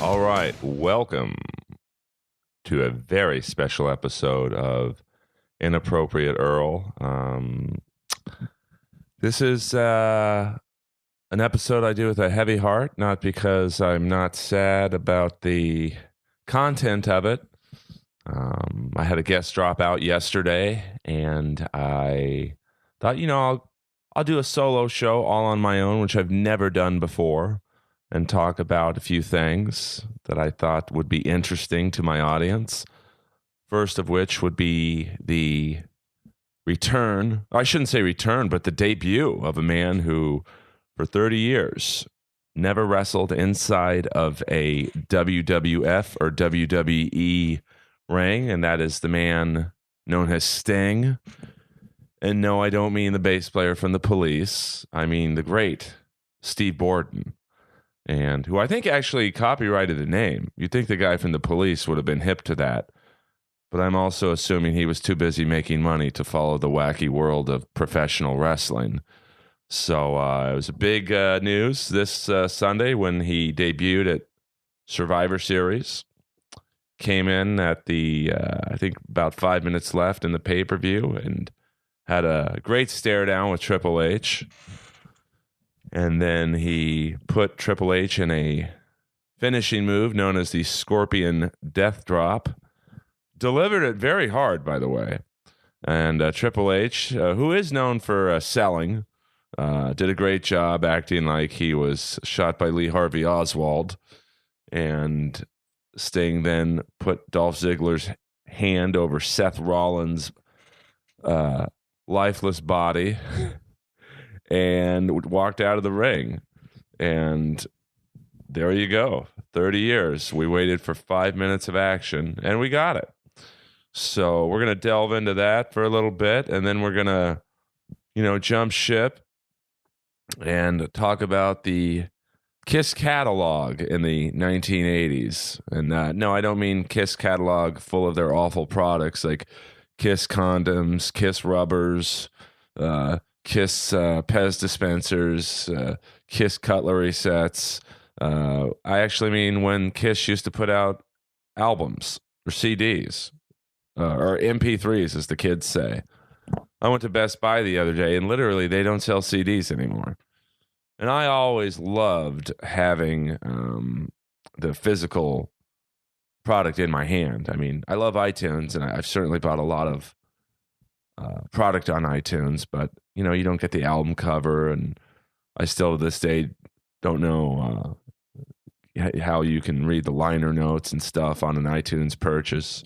All right, welcome to a very special episode of Inappropriate Earl. This is an episode I do with a heavy heart, not because I'm not sad about the content of it. I had a guest drop out yesterday, and I thought, I'll do a solo show all on my own, which I've never done before, and talk about a few things that I thought would be interesting to my audience. First of which would be the return, I shouldn't say return, but the debut of a man who, for 30 years, never wrestled inside of a WWF or WWE ring, and that is the man known as Sting. And no, I don't mean the bass player from the Police. I mean the great Steve Borden, and who I think actually copyrighted the name. You'd think the guy from the Police would have been hip to that, but I'm also assuming he was too busy making money to follow the wacky world of professional wrestling. So it was a big news this Sunday when he debuted at Survivor Series. Came in at the, I think, about 5 minutes left in the pay-per-view and had a great stare down with Triple H. And then he put Triple H in a finishing move known as the Scorpion Death Drop. Delivered it very hard, by the way. And Triple H, who is known for selling, did a great job acting like he was shot by Lee Harvey Oswald. And Sting then put Dolph Ziggler's hand over Seth Rollins' lifeless body and walked out of the ring. And there you go. 30 years. We waited for 5 minutes of action, and we got it. So we're going to delve into that for a little bit, and then we're going to, jump ship and talk about the Kiss catalog in the 1980s. And no, I don't mean Kiss catalog full of their awful products like Kiss condoms, Kiss rubbers, Kiss Pez dispensers, Kiss cutlery sets. I actually mean when Kiss used to put out albums or CDs or MP3s, as the kids say. I went to Best Buy the other day, and literally they don't sell CDs anymore. And I always loved having the physical product in my hand. I mean, I love iTunes, and I've certainly bought a lot of product on iTunes, but, you don't get the album cover, and I still to this day don't know how you can read the liner notes and stuff on an iTunes purchase,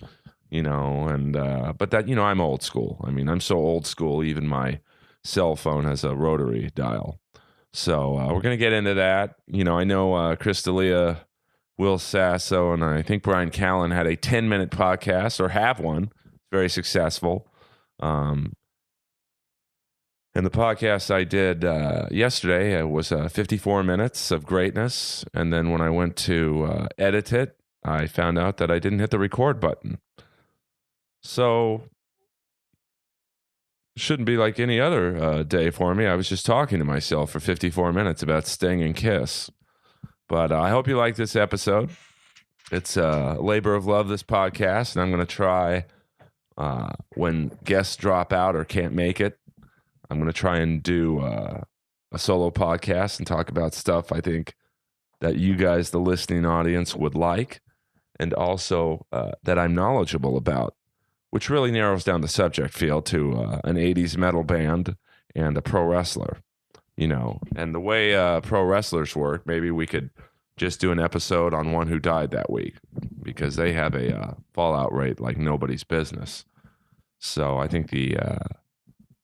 but that, I'm old school. I mean, I'm so old school, even my cell phone has a rotary dial. So we're going to get into that. I know Chris D'Elia, Will Sasso, and I think Brian Callen had a 10-minute podcast, or have one. Very successful. And the podcast I did yesterday was 54 minutes of greatness. And then when I went to edit it, I found out that I didn't hit the record button. So shouldn't be like any other day for me. I was just talking to myself for 54 minutes about Sting and Kiss. But I hope you like this episode. It's a labor of love, this podcast, and I'm going to try when guests drop out or can't make it, I'm going to try and do a solo podcast and talk about stuff I think that you guys, the listening audience, would like, and also that I'm knowledgeable about, which really narrows down the subject field to an 80s metal band and a pro wrestler, and the way pro wrestlers work. Maybe we could just do an episode on one who died that week, because they have a fallout rate like nobody's business. So I think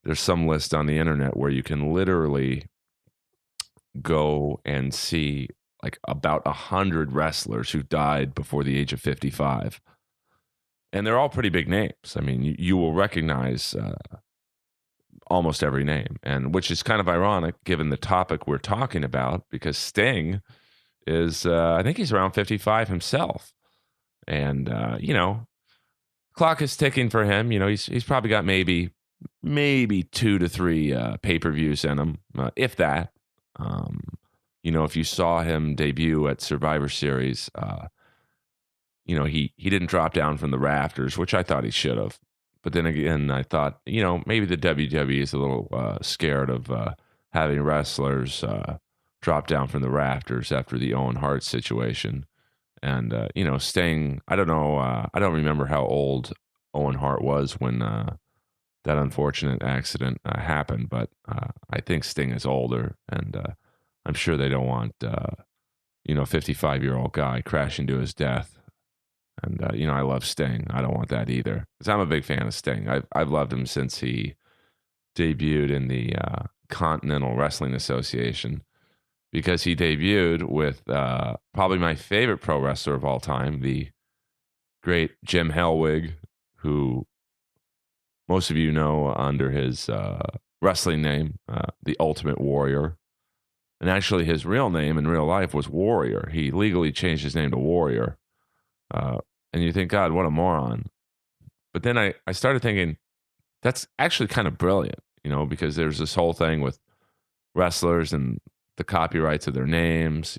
there's some list on the internet where you can literally go and see like about 100 wrestlers who died before the age of 55. And they're all pretty big names. I mean, you will recognize almost every name, and which is kind of ironic given the topic we're talking about, because Sting is, I think he's around 55 himself. And, clock is ticking for him. He's probably got maybe 2 to 3 pay-per-views in him, if that. if you saw him debut at Survivor Series, he didn't drop down from the rafters, which I thought he should have. But then again, I thought, maybe the WWE is a little scared of having wrestlers drop down from the rafters after the Owen Hart situation. And, Sting, I don't know, I don't remember how old Owen Hart was when that unfortunate accident happened, but I think Sting is older, and I'm sure they don't want, 55-year-old guy crashing to his death. And, I love Sting. I don't want that either, because I'm a big fan of Sting. I've loved him since he debuted in the Continental Wrestling Association, because he debuted with probably my favorite pro wrestler of all time, the great Jim Hellwig, who most of you know under his wrestling name, The Ultimate Warrior. And actually, his real name in real life was Warrior. He legally changed his name to Warrior. And you think, God, what a moron. But then I started thinking, that's actually kind of brilliant, because there's this whole thing with wrestlers and the copyrights of their names.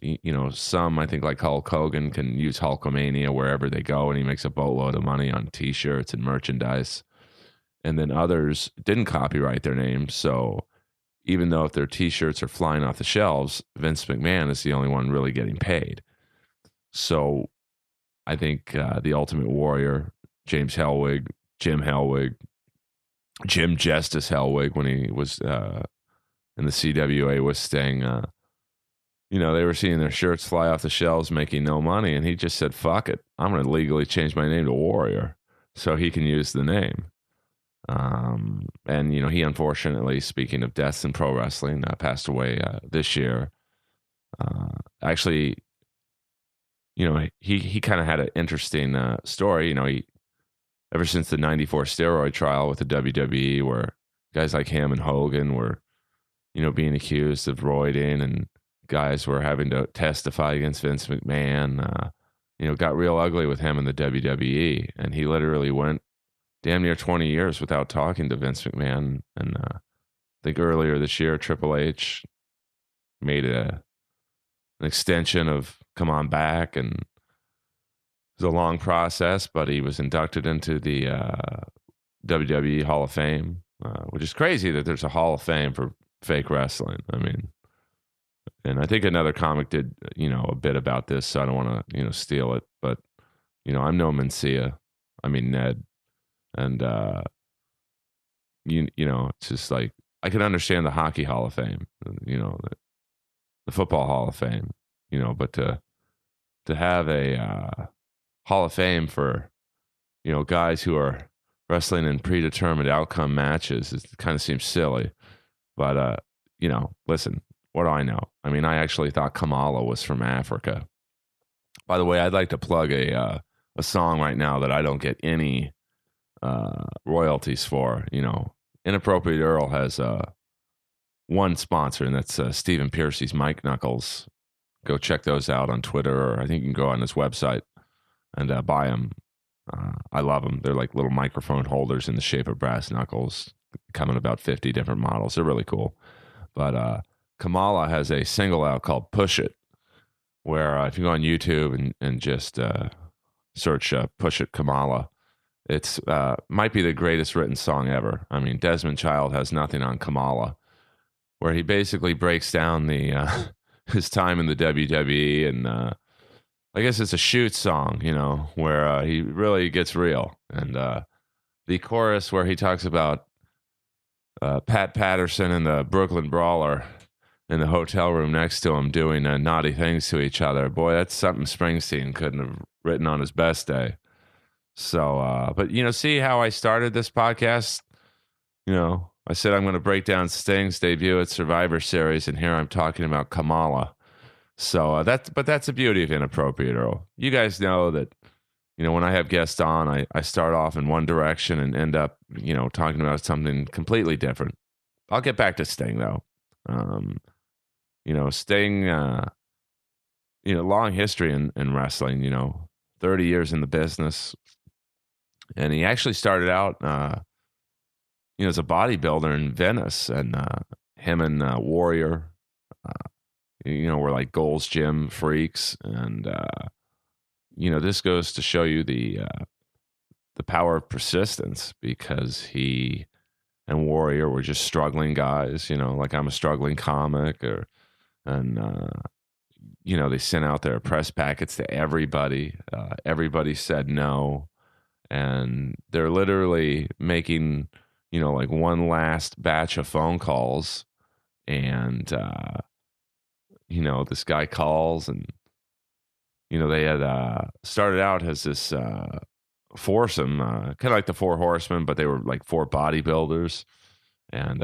Some, I think, like Hulk Hogan, can use Hulkamania wherever they go, and he makes a boatload of money on T-shirts and merchandise. And then others didn't copyright their names. So even though if their T-shirts are flying off the shelves, Vince McMahon is the only one really getting paid. So I think the Ultimate Warrior, James Hellwig, Jim Hellwig, Jim Justice Hellwig, when he was in the CWA with Sting, they were seeing their shirts fly off the shelves, making no money, and he just said, "Fuck it, I'm going to legally change my name to Warrior, so he can use the name." And he unfortunately, speaking of deaths in pro wrestling, passed away this year. Actually, he kind of had an interesting story. He ever since the '94 steroid trial with the WWE, where guys like him and Hogan were, being accused of roiding, and guys were having to testify against Vince McMahon. Got real ugly with him in the WWE, and he literally went damn near 20 years without talking to Vince McMahon. And I think earlier this year, Triple H made an extension of "Come On Back," and it was a long process, but he was inducted into the WWE Hall of Fame, which is crazy that there's a Hall of Fame for fake wrestling. I mean, and I think another comic did, a bit about this, so I don't want to, steal it, but, I'm no Mencia. I mean, Ned. And, it's just like, I can understand the Hockey Hall of Fame, the Football Hall of Fame, but to have a Hall of Fame for, guys who are wrestling in predetermined outcome matches, it kind of seems silly. But, listen, what do I know? I mean, I actually thought Kamala was from Africa. By the way, I'd like to plug a song right now that I don't get any royalties for. Inappropriate Earl has one sponsor, and that's Stephen Piercy's Mike Knuckles. Go check those out on Twitter, or I think you can go on his website and buy them. I love them. They're like little microphone holders in the shape of brass knuckles, come in about 50 different models. They're really cool. But Kamala has a single out called Push It, where if you go on YouTube and just search Push It Kamala, it's might be the greatest written song ever. I mean, Desmond Child has nothing on Kamala, where he basically breaks down the his time in the WWE, and I guess it's a shoot song, where he really gets real. And the chorus where he talks about Pat Patterson and the Brooklyn Brawler in the hotel room next to him doing naughty things to each other. Boy, that's something Springsteen couldn't have written on his best day. So, but see how I started this podcast? I said I'm going to break down Sting's debut at Survivor Series, and here I'm talking about Kamala. So that's the beauty of Inappropriate Earl. You guys know that, when I have guests on, I start off in one direction and end up, talking about something completely different. I'll get back to Sting though. Sting, long history in wrestling, 30 years in the business. And he actually started out, as a bodybuilder in Venice, and him and Warrior, we're like Gold's Gym freaks. And, this goes to show you the power of persistence, because he and Warrior were just struggling guys, like I'm a struggling comic, and, they sent out their press packets to everybody. Everybody said no. And they're literally making, like one last batch of phone calls. And, this guy calls, and, they had started out as this foursome, kind of like the Four Horsemen, but they were like four bodybuilders. And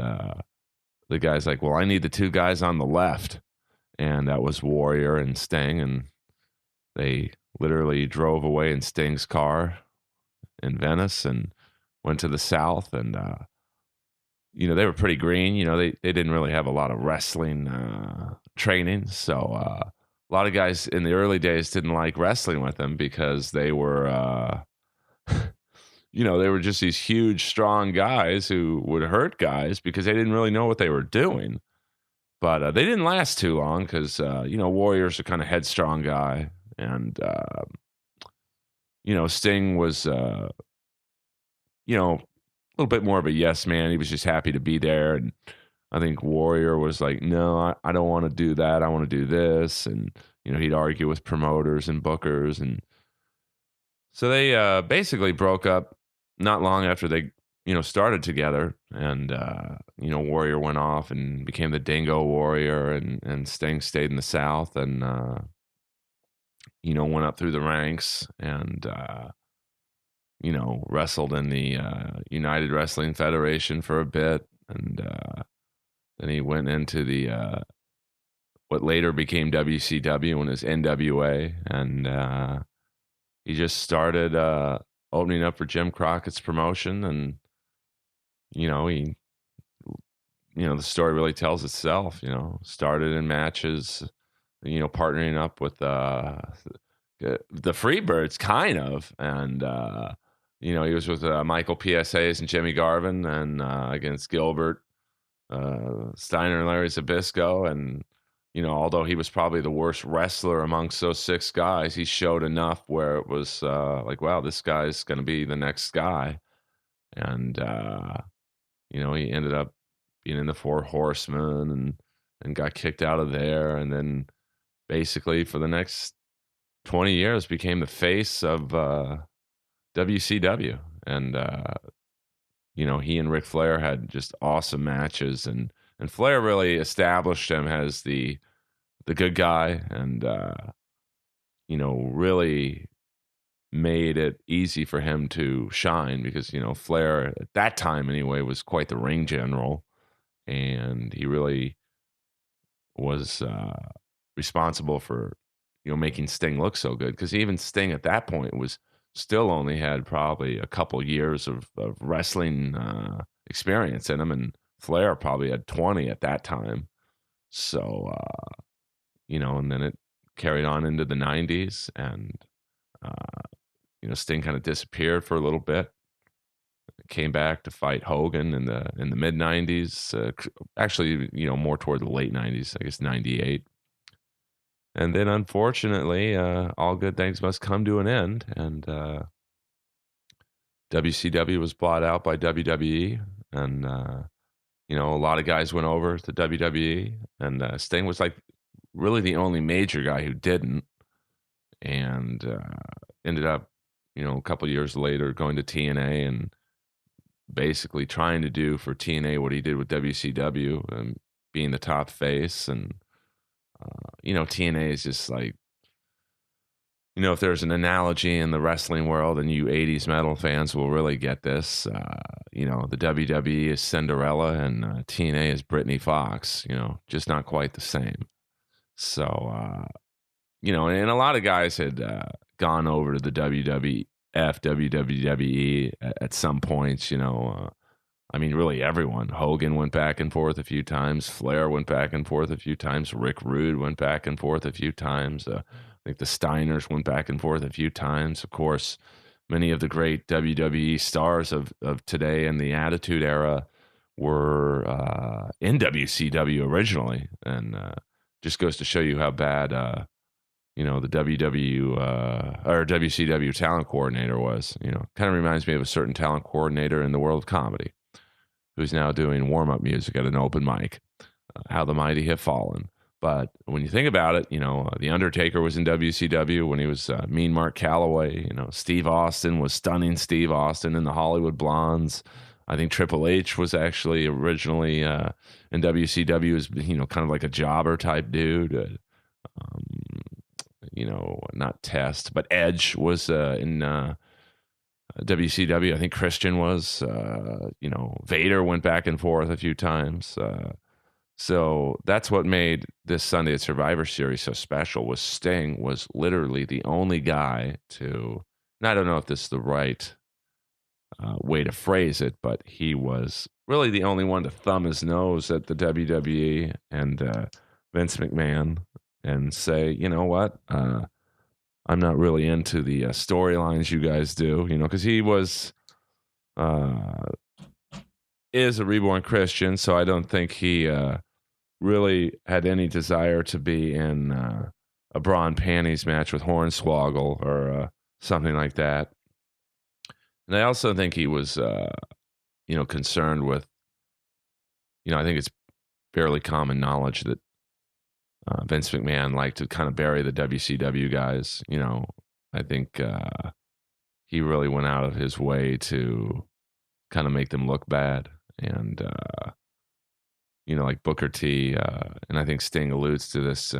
the guy's like, well, I need the two guys on the left. And that was Warrior and Sting. And they literally drove away in Sting's car in Venice and went to the South. And, they were pretty green. They didn't really have a lot of wrestling training. So a lot of guys in the early days didn't like wrestling with them, because they were, they were just these huge, strong guys who would hurt guys because they didn't really know what they were doing. But they didn't last too long, because, Warrior's a kind of headstrong guy. And, Sting was, a little bit more of a yes man. He was just happy to be there. And I think Warrior was like, no, I don't want to do that. I want to do this. And, he'd argue with promoters and bookers. And so they basically broke up not long after they, started together. And, Warrior went off and became the Dingo Warrior, and Sting stayed in the South, and, went up through the ranks, and, wrestled in the United Wrestling Federation for a bit. And then he went into the what later became WCW and is NWA. And he just started opening up for Jim Crockett's promotion. And, he, the story really tells itself. Started in matches, partnering up with the Freebirds, kind of. And, he was with Michael PSAs and Jimmy Garvin, and against Gilbert, Steiner, and Larry Zbyszko. And, although he was probably the worst wrestler amongst those six guys, he showed enough where it was like, wow, this guy's going to be the next guy. And, he ended up being in the Four Horsemen, and got kicked out of there. And then basically for the next 20 years became the face of WCW. And, he and Ric Flair had just awesome matches. And Flair really established him as the good guy, and, really made it easy for him to shine, because, Flair at that time anyway was quite the ring general. And he really was responsible for, making Sting look so good, because even Sting at that point was still only had probably a couple years of wrestling experience in him, and Flair probably had 20 at that time. So, and then it carried on into the 90s, and, Sting kind of disappeared for a little bit. Came back to fight Hogan in the mid 90s, actually, more toward the late 90s, I guess 98. And then, unfortunately, all good things must come to an end. And WCW was bought out by WWE. And, a lot of guys went over to WWE. And Sting was like really the only major guy who didn't. And ended up, a couple years later going to TNA, and basically trying to do for TNA what he did with WCW, and being the top face. And TNA is just like, if there's an analogy in the wrestling world, and you 80s metal fans will really get this, the WWE is Cinderella, and TNA is Brittany Fox, just not quite the same. So, and a lot of guys had gone over to the WWE at some points, really everyone. Hogan went back and forth a few times. Flair went back and forth a few times. Rick Rude went back and forth a few times. I think the Steiners went back and forth a few times. Of course, many of the great WWE stars of today and the Attitude Era were in WCW originally. And just goes to show you how bad the or WCW talent coordinator was. Kind of reminds me of a certain talent coordinator in the world of comedy who's now doing warm-up music at an open mic. How the mighty have fallen. But when you think about it, The Undertaker was in WCW when he was Mean Mark Calloway. Steve Austin was stunning Steve Austin in the Hollywood Blondes. I think Triple H was actually originally in WCW as, kind of like a jobber type dude. Not Test, but Edge was in WCW. I think Christian was. Vader went back and forth a few times. So that's what made this Sunday at Survivor Series so special. Was Sting was literally the only guy to, and I don't know if this is the right way to phrase it, but he was really the only one to thumb his nose at the WWE and Vince McMahon and say, you know what, I'm not really into the storylines you guys do, because he is a reborn Christian, so I don't think he really had any desire to be in a bra and panties match with Hornswoggle or something like that. And I also think he was, concerned with, I think it's fairly common knowledge that Vince McMahon liked to kind of bury the WCW guys. I think he really went out of his way to kind of make them look bad. And, like Booker T, and I think Sting alludes to this.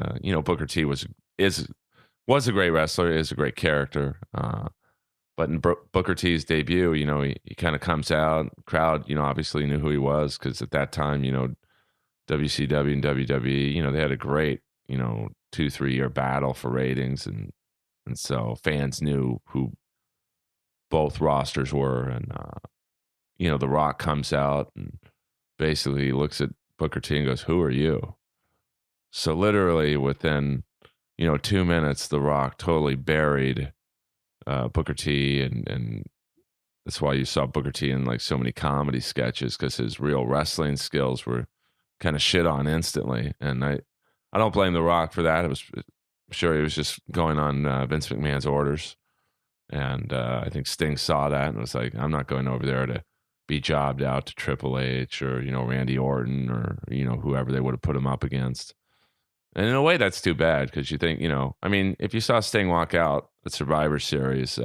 Booker T was a great wrestler, is a great character. But in Booker T's debut, he kind of comes out. Crowd, obviously knew who he was because at that time, WCW and WWE, they had a great, 2-3 year battle for ratings, and so fans knew who both rosters were. And The Rock comes out and basically looks at Booker T and goes, "Who are you?" So literally within 2 minutes, The Rock totally buried Booker T, and that's why you saw Booker T in like so many comedy sketches, because his real wrestling skills were kind of shit on instantly. And I don't blame The Rock for that. I'm sure he was just going on Vince McMahon's orders, and I think Sting saw that and was like, "I'm not going over there to be jobbed out to Triple H or Randy Orton or whoever they would have put him up against." And in a way, that's too bad, because you think, if you saw Sting walk out at Survivor Series,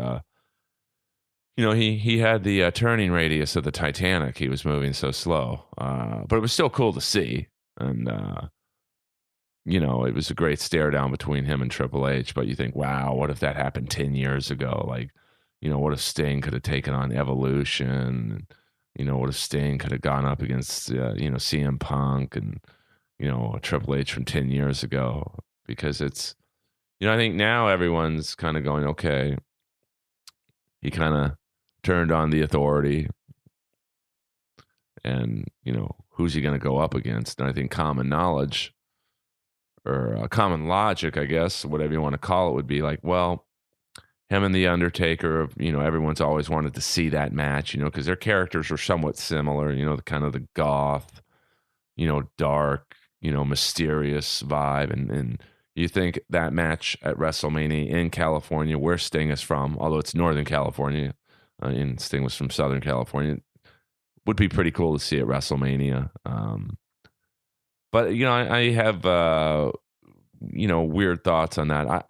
he had the turning radius of the Titanic. He was moving so slow, but it was still cool to see. And, it was a great stare down between him and Triple H. But you think, wow, what if that happened 10 years ago? Like, what if Sting could have taken on Evolution? What if Sting could have gone up against, CM Punk and, Triple H from 10 years ago? Because it's, I think now everyone's kind of going, okay, he kind of turned on the Authority, and, who's he going to go up against? And I think common knowledge, or common logic, I guess, whatever you want to call it, would be like, well, him and The Undertaker, everyone's always wanted to see that match, because their characters are somewhat similar, the kind of the goth, dark, mysterious vibe. And you think that match at WrestleMania in California, where Sting is from, although it's Northern California, and Sting was from Southern California, would be pretty cool to see at WrestleMania. But, I have, weird thoughts on that.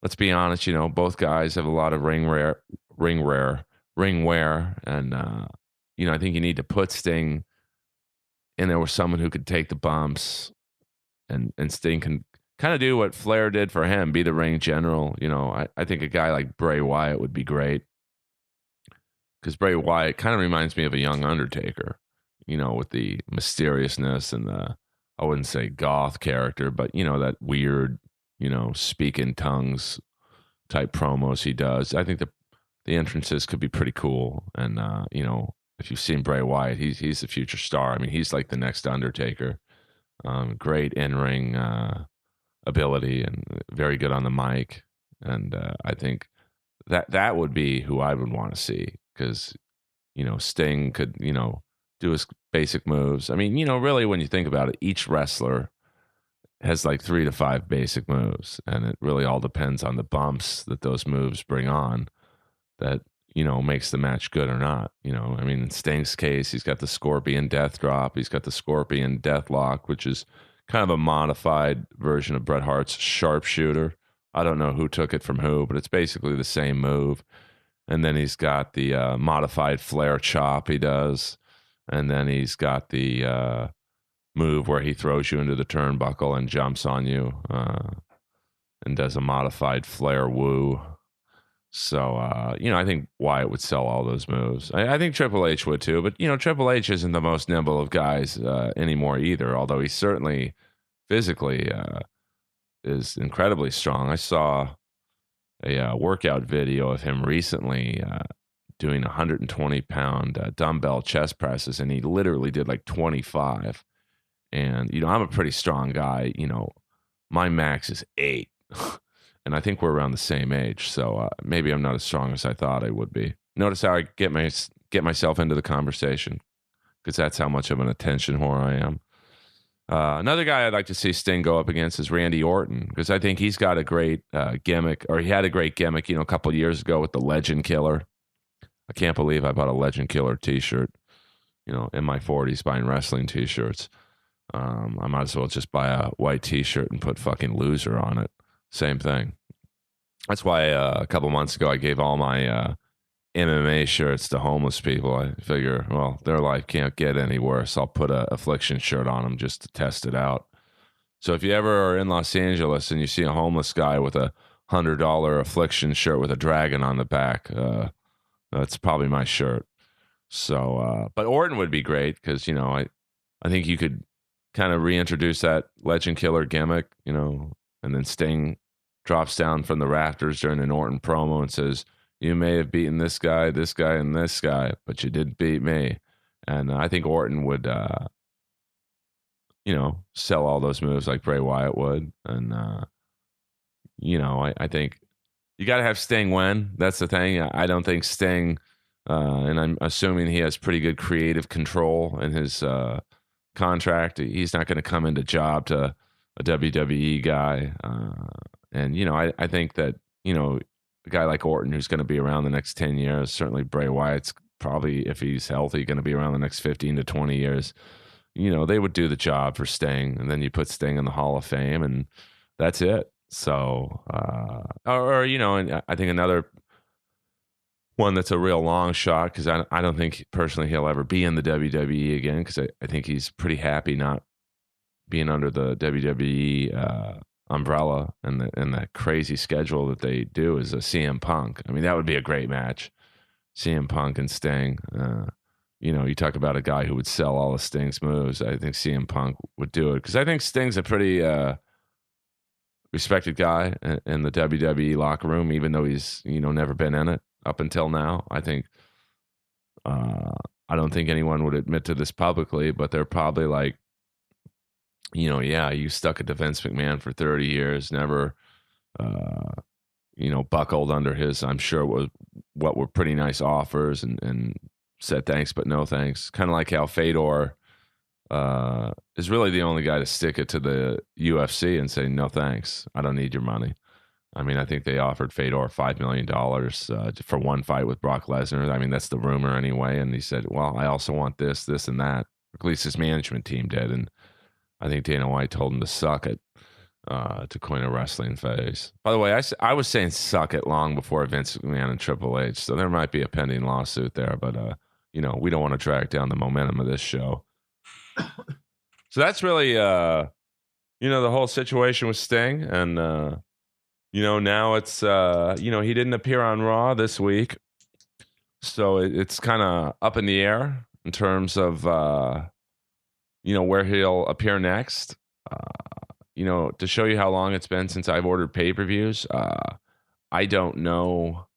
Let's be honest, both guys have a lot of ring wear, and I think you need to put Sting in there with someone who could take the bumps, and Sting can kind of do what Flair did for him, be the ring general. I think a guy like Bray Wyatt would be great, because Bray Wyatt kind of reminds me of a young Undertaker, with the mysteriousness and the, I wouldn't say goth character, but that weird, speak in tongues type promos he does. I think the entrances could be pretty cool. And, if you've seen Bray Wyatt, he's the future star. I mean, he's like the next Undertaker. Great in-ring ability and very good on the mic. And I think that would be who I would want to see, because, Sting could, do his basic moves. I mean, really, when you think about it, each wrestler has like 3 to 5 basic moves, and it really all depends on the bumps that those moves bring on. That makes the match good or not. I mean, in Sting's case, he's got the Scorpion Death Drop, he's got the Scorpion Deathlock, which is kind of a modified version of Bret Hart's Sharpshooter. I don't know who took it from who, but it's basically the same move. And then he's got the modified Flair Chop he does, and then he's got the move where he throws you into the turnbuckle and jumps on you, and does a modified Flair Woo. So, I think Wyatt would sell all those moves. I think Triple H would too, but, Triple H isn't the most nimble of guys anymore either, although he certainly physically is incredibly strong. I saw a workout video of him recently doing 120-pound dumbbell chest presses, and he literally did like 25. And, I'm a pretty strong guy. My max is 8. And I think we're around the same age. So maybe I'm not as strong as I thought I would be. Notice how I get myself into the conversation, because that's how much of an attention whore I am. Another guy I'd like to see Sting go up against is Randy Orton, because I think he's got a great gimmick, or he had a great gimmick, a couple years ago with the Legend Killer. I can't believe I bought a Legend Killer t-shirt, in my 40s buying wrestling t-shirts. I might as well just buy a white t-shirt and put fucking loser on it. Same thing. That's why a couple months ago I gave all my MMA shirts to homeless people. I figure, well, their life can't get any worse. I'll put a Affliction shirt on them just to test it out. So if you ever are in Los Angeles and you see a homeless guy with a $100 Affliction shirt with a dragon on the back, that's probably my shirt. So, but Orton would be great because, I think you could kind of reintroduce that Legend Killer gimmick, and then Sting drops down from the rafters during an Orton promo and says, "You may have beaten this guy, and this guy, but you didn't beat me." And I think Orton would, sell all those moves like Bray Wyatt would. And, I think you got to have Sting win. That's the thing. I don't think Sting, and I'm assuming he has pretty good creative control in his contract. He's not going to come into job to a WWE guy. And, I think that, a guy like Orton, who's going to be around the next 10 years, certainly Bray Wyatt's probably, if he's healthy, going to be around the next 15 to 20 years. They would do the job for Sting, and then you put Sting in the Hall of Fame, and that's it. So, and I think another one that's a real long shot, because I don't think personally he'll ever be in the WWE again, because I think he's pretty happy not being under the WWE umbrella and that crazy schedule that they do, is a CM Punk. I mean, that would be a great match. CM Punk and Sting. You talk about a guy who would sell all of Sting's moves. I think CM Punk would do it, because I think Sting's a pretty respected guy in the WWE locker room, even though he's never been in it up until now. I think I don't think anyone would admit to this publicly, but they're probably like, yeah, you stuck it to Vince McMahon for 30 years, never, buckled under his, I'm sure, what were pretty nice offers, and said thanks, but no thanks. Kind of like how Fedor is really the only guy to stick it to the UFC and say, no thanks, I don't need your money. I mean, I think they offered Fedor $5 million for one fight with Brock Lesnar. I mean, that's the rumor anyway. And he said, well, I also want this, and that. At least his management team did. And I think Dana White told him to suck it, to coin a wrestling phrase. By the way, I was saying suck it long before Vince McMahon and Triple H, so there might be a pending lawsuit there, but, we don't want to drag down the momentum of this show. So that's really, the whole situation with Sting. And, now it's, he didn't appear on Raw this week, so it's kind of up in the air in terms of, where he'll appear next. To show you how long it's been since I've ordered pay-per-views, I don't know.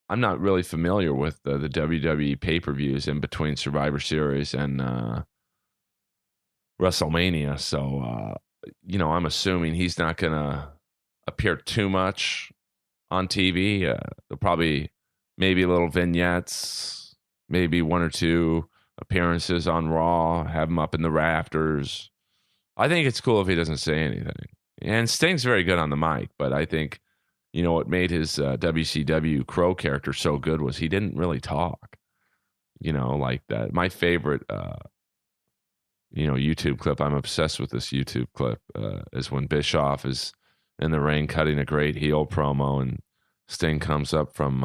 I'm not really familiar with the WWE pay-per-views in between Survivor Series and WrestleMania. So, I'm assuming he's not going to appear too much on TV. There'll probably maybe little vignettes, maybe one or two appearances on Raw, have him up in the rafters, I think it's cool if he doesn't say anything. And Sting's very good on the mic, but I think what made his WCW Crow character so good was he didn't really talk. Like that. My favorite, YouTube clip. I'm obsessed with this YouTube clip. Is when Bischoff is in the ring cutting a great heel promo, and Sting comes up from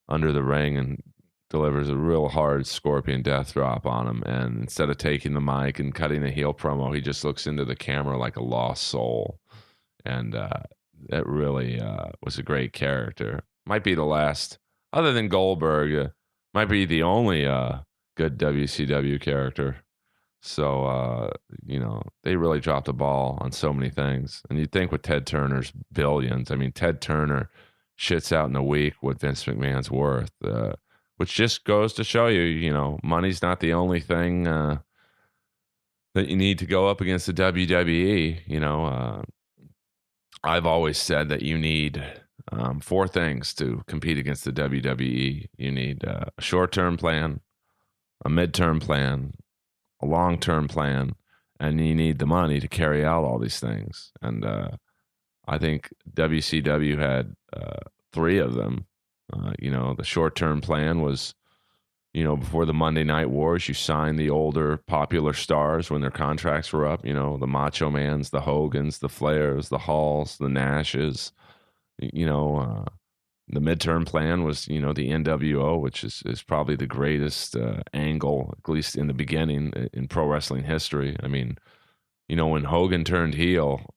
under the ring and delivers a real hard scorpion death drop on him. And instead of taking the mic and cutting a heel promo, he just looks into the camera like a lost soul. And that really was a great character. Might be the last, other than Goldberg, might be the only good WCW character. So, they really dropped the ball on so many things. And you'd think with Ted Turner's billions, I mean, Ted Turner shits out in a week what Vince McMahon's worth, which just goes to show you, money's not the only thing that you need to go up against the WWE. I've always said that you need four things to compete against the WWE. You need a short-term plan, a mid-term plan, a long-term plan, and you need the money to carry out all these things. And I think WCW had three of them. The short-term plan was, before the Monday Night Wars, you signed the older popular stars when their contracts were up. The Macho Mans, the Hogans, the Flairs, the Halls, the Nashes. The midterm plan was, the NWO, which is probably the greatest angle, at least in the beginning, in pro wrestling history. I mean, when Hogan turned heel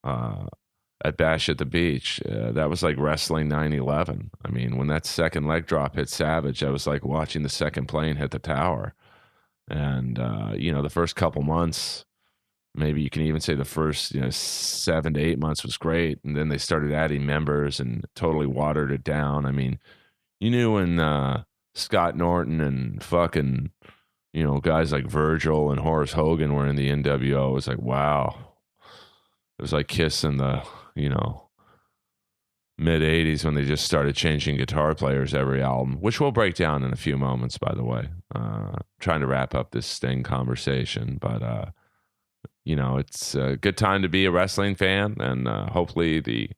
at Bash at the Beach, that was like wrestling 9/11. I mean, when that second leg drop hit Savage, that was like watching the second plane hit the tower. And, the first couple months, maybe you can even say the first 7 to 8 months was great, and then they started adding members and totally watered it down. I mean, you knew when Scott Norton and fucking guys like Virgil and Horace Hogan were in the NWO, it was like, wow. It was like Kiss in the mid 80s when they just started changing guitar players every album, which we'll break down in a few moments, by the way. Trying to wrap up this Sting conversation, but it's a good time to be a wrestling fan, and hopefully the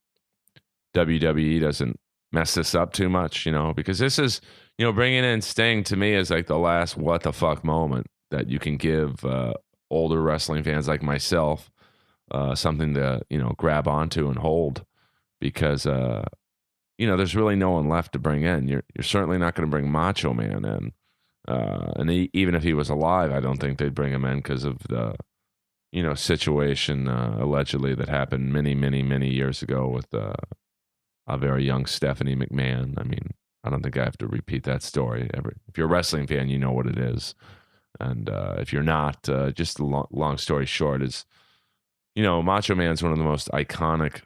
WWE doesn't mess this up too much, because this is, bringing in Sting to me is like the last what the fuck moment that you can give older wrestling fans like myself something to, grab onto and hold, because, there's really no one left to bring in. You're certainly not going to bring Macho Man in. And even if he was alive, I don't think they'd bring him in because of the, situation allegedly that happened many, many, many years ago with a very young Stephanie McMahon. I mean, I don't think I have to repeat that story. If you're a wrestling fan, you know what it is. And if you're not, just the long story short is, Macho Man's one of the most iconic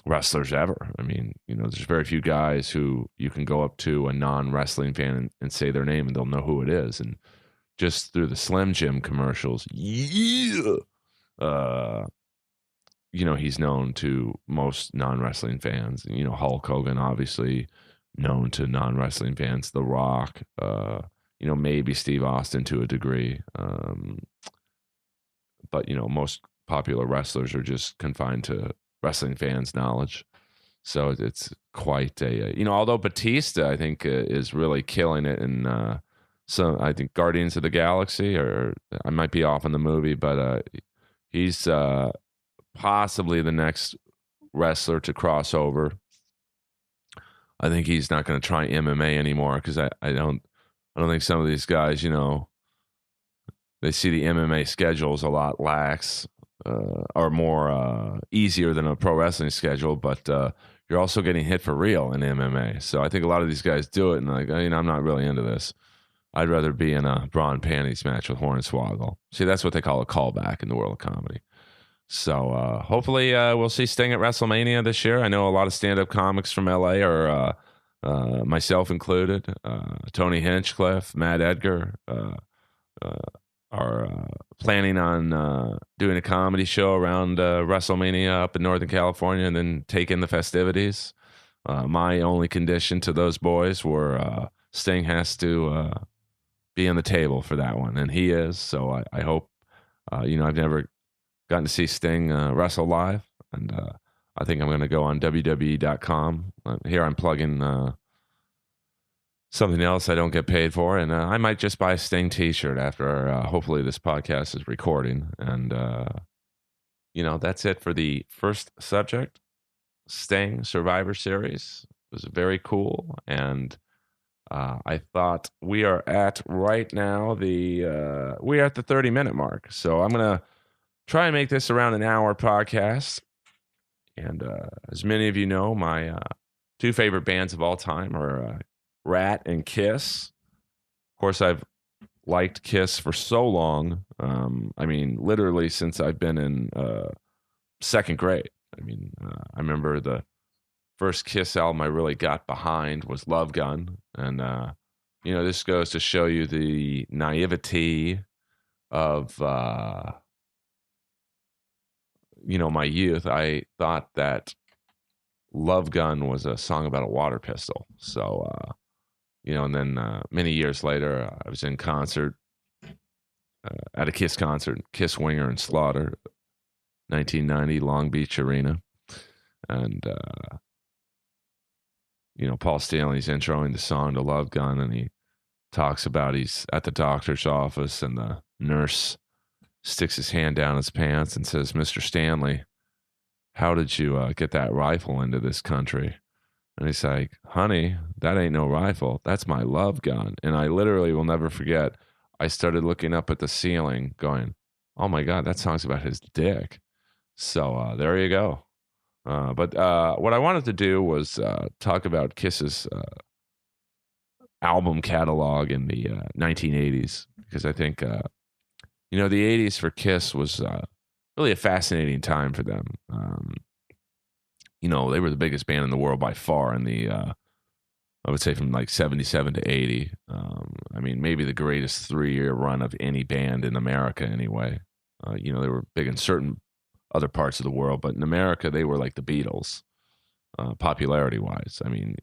wrestlers ever. I mean, there's very few guys who you can go up to a non-wrestling fan and say their name and they'll know who it is. And just through the Slim Jim commercials, he's known to most non-wrestling fans. Hulk Hogan, obviously known to non-wrestling fans. The Rock, maybe Steve Austin to a degree. But, most popular wrestlers are just confined to wrestling fans' knowledge. So it's quite a, although Batista, I think, is really killing it in I think Guardians of the Galaxy, or I might be off on the movie, but he's possibly the next wrestler to cross over. I think he's not going to try MMA anymore because I don't think some of these guys, they see the MMA schedules a lot lax, or more easier than a pro wrestling schedule, but you're also getting hit for real in MMA. So I think a lot of these guys do it and like, I'm not really into this. I'd rather be in a bra and panties match with Hornswoggle. See, that's what they call a callback in the world of comedy. So hopefully we'll see Sting at WrestleMania this year. I know a lot of stand-up comics from LA are, myself included, Tony Hinchcliffe, Matt Edgar, are planning on doing a comedy show around WrestleMania up in Northern California and then take in the festivities. My only condition to those boys were Sting has to be on the table for that one, and he is. So I hope I've never gotten to see Sting wrestle live, and I think I'm going to go on WWE.com. Here I'm plugging something else I don't get paid for, and I might just buy a Sting T-shirt after hopefully this podcast is recording. And that's it for the first subject. Sting Survivor Series was very cool, and I thought we are at right now we are at the 30-minute mark, so I'm gonna try and make this around an hour podcast. And as many of you know, my two favorite bands of all time are Rat and Kiss. Of course, I've liked Kiss for so long. I mean, literally since I've been in second grade. I remember the first Kiss album I really got behind was Love Gun. And, this goes to show you the naivety of, my youth. I thought that Love Gun was a song about a water pistol. So, and then many years later, I was in concert at a Kiss concert, Kiss, Winger, and Slaughter, 1990, Long Beach Arena. And, Paul Stanley's introing the song to Love Gun, and he talks about he's at the doctor's office, and the nurse sticks his hand down his pants and says, "Mr. Stanley, how did you get that rifle into this country?" And he's like, "Honey, that ain't no rifle. That's my love gun." And I literally will never forget, I started looking up at the ceiling going, "Oh my God, that song's about his dick." So there you go. But what I wanted to do was talk about Kiss's album catalog in the 1980s, because I think, the 80s for Kiss was really a fascinating time for them. They were the biggest band in the world by far in the, I would say from like 77 to 80. Maybe the greatest 3-year run of any band in America anyway. They were big in certain other parts of the world, but in America, they were like the Beatles, popularity-wise. Kind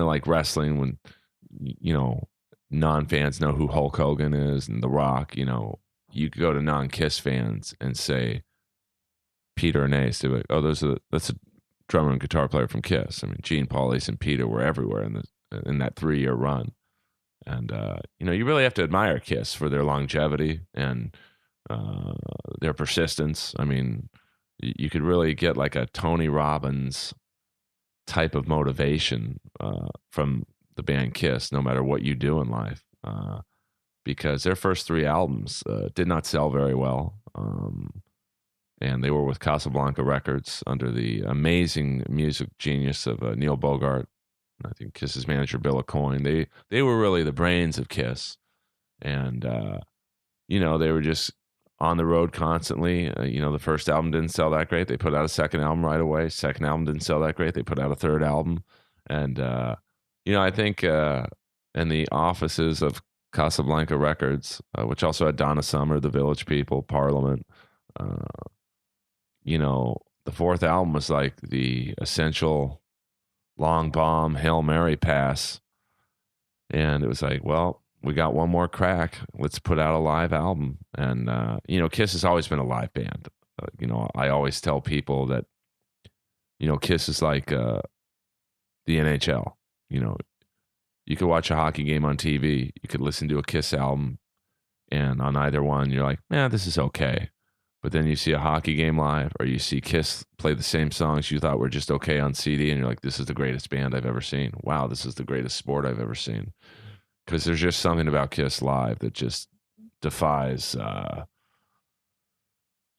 of like wrestling when, non-fans know who Hulk Hogan is and The Rock. You could go to non-Kiss fans and say Peter and Ace. They're like, "Oh, that's a drummer and guitar player from Kiss." Gene, Paul, Ace, and Peter were everywhere in that 3-year run. And you really have to admire Kiss for their longevity and their persistence. You could really get like a Tony Robbins type of motivation from the band Kiss, no matter what you do in life, because their first 3 albums did not sell very well, and they were with Casablanca Records under the amazing music genius of Neil Bogart. I think Kiss's manager Bill Aucoin. They were really the brains of Kiss, and they were just on the road constantly. The first album didn't sell that great. They put out a second album right away. Second album didn't sell that great. They put out a third album. And, I think in the offices of Casablanca Records, which also had Donna Summer, The Village People, Parliament, the fourth album was like the essential long bomb, Hail Mary pass. And it was like, well, we got one more crack. Let's put out a live album. And, Kiss has always been a live band. I always tell people that, Kiss is like the NHL. You could watch a hockey game on TV. You could listen to a Kiss album. And on either one, you're like, this is okay. But then you see a hockey game live, or you see Kiss play the same songs you thought were just okay on CD. And you're like, this is the greatest band I've ever seen. Wow, this is the greatest sport I've ever seen. Because there's just something about Kiss live that just defies,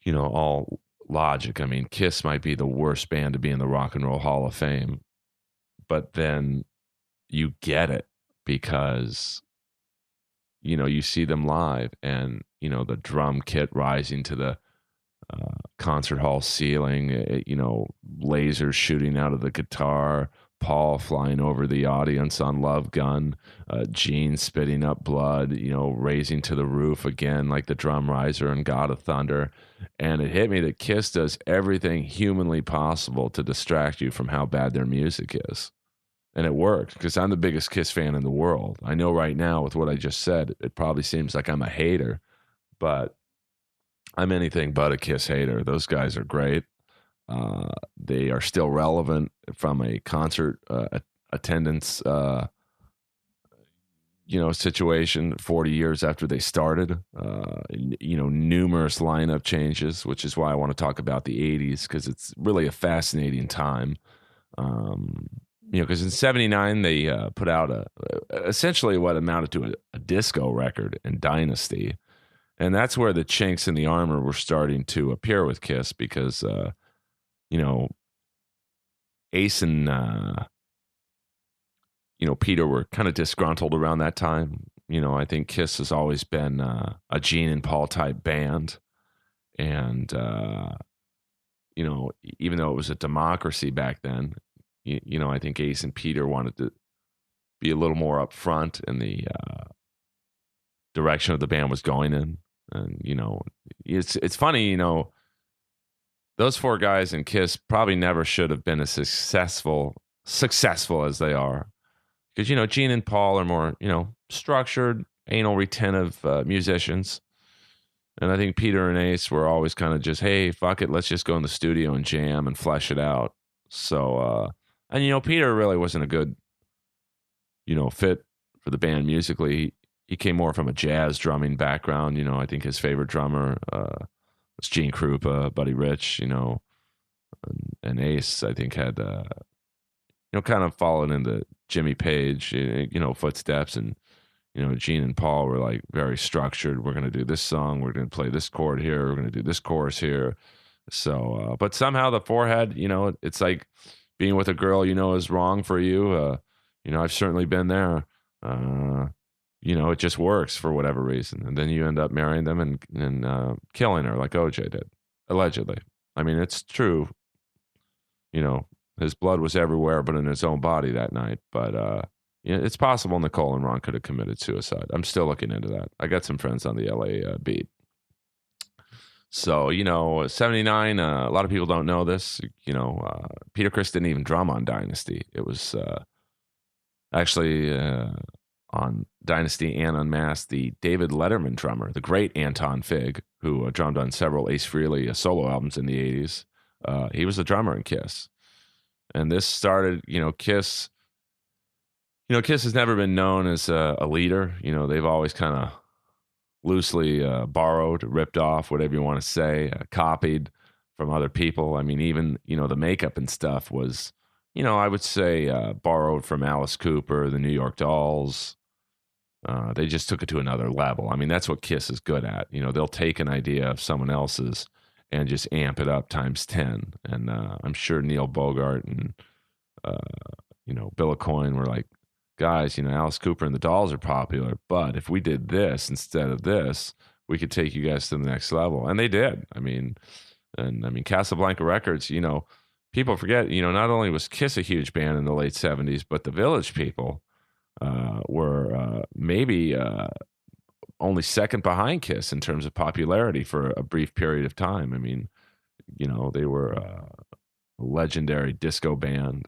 all logic. Kiss might be the worst band to be in the Rock and Roll Hall of Fame, but then you get it because, you see them live, and, the drum kit rising to the concert hall ceiling, lasers shooting out of the guitar, Paul flying over the audience on Love Gun, Gene spitting up blood, raising to the roof again like the drum riser in God of Thunder. And it hit me that Kiss does everything humanly possible to distract you from how bad their music is. And it worked, because I'm the biggest Kiss fan in the world. I know right now with what I just said, it probably seems like I'm a hater, but I'm anything but a Kiss hater. Those guys are great. They are still relevant from a concert attendance, situation 40 years after they started. Numerous lineup changes, which is why I want to talk about the 80s because it's really a fascinating time. Because in '79 they put out essentially what amounted to a disco record in Dynasty, and that's where the chinks in the armor were starting to appear with Kiss because you know Ace and Peter were kind of disgruntled around that time. I think Kiss has always been a Gene and Paul type band, and even though it was a democracy back then, I think Ace and Peter wanted to be a little more upfront in the direction of the band was going in, and it's funny, those four guys in Kiss probably never should have been as successful as they are. Because, Gene and Paul are more, structured, anal retentive musicians. And I think Peter and Ace were always kind of just, hey, fuck it, let's just go in the studio and jam and flesh it out. So, Peter really wasn't a good, fit for the band musically. He came more from a jazz drumming background. I think his favorite drummer was Gene Krupa, Buddy Rich, and Ace, I think, had kind of followed into Jimmy Page, footsteps, and Gene and Paul were like very structured. We're going to do this song, we're going to play this chord here, we're going to do this chorus here. So, but somehow the forehead, it's like being with a girl is wrong for you. I've certainly been there. It just works for whatever reason, and then you end up marrying them and killing her like OJ did, allegedly. I mean, it's true. His blood was everywhere, but in his own body that night. But it's possible Nicole and Ron could have committed suicide. I'm still looking into that. I got some friends on the LA beat. So, '79. A lot of people don't know this. Peter Criss didn't even drum on Dynasty. It was actually on Dynasty and Unmasked, the David Letterman drummer, the great Anton Fig, who drummed on several Ace Frehley solo albums in the '80s. He was the drummer in Kiss. And this started, Kiss. Kiss has never been known as a leader. They've always kind of loosely borrowed, ripped off, whatever you want to say, copied from other people. I mean, even, the makeup and stuff was, I would say borrowed from Alice Cooper, the New York Dolls. They just took it to another level. I mean, that's what Kiss is good at. They'll take an idea of someone else's and just amp it up times 10. And I'm sure Neil Bogart and, Bill Aucoin were like, guys, Alice Cooper and the Dolls are popular, but if we did this instead of this, we could take you guys to the next level. And they did. Casablanca Records, people forget, not only was Kiss a huge band in the late 70s, but the Village People were maybe only second behind Kiss in terms of popularity for a brief period of time. I mean, they were a legendary disco band,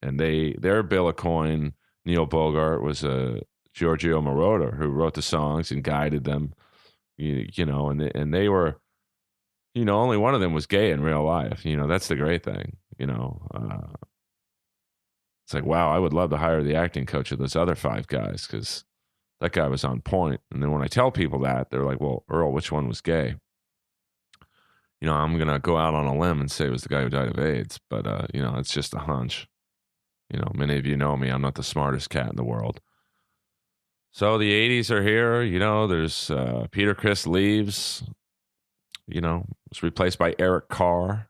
and their Bill Aucoin, Neil Bogart was Giorgio Moroder who wrote the songs and guided them, and they were, only one of them was gay in real life. That's the great thing. It's like, wow, I would love to hire the acting coach of those other five guys because that guy was on point. And then when I tell people that, they're like, well, Earl, which one was gay? I'm going to go out on a limb and say it was the guy who died of AIDS. But, it's just a hunch. Many of you know me. I'm not the smartest cat in the world. So the 80s are here. There's Peter Criss leaves. Was replaced by Eric Carr.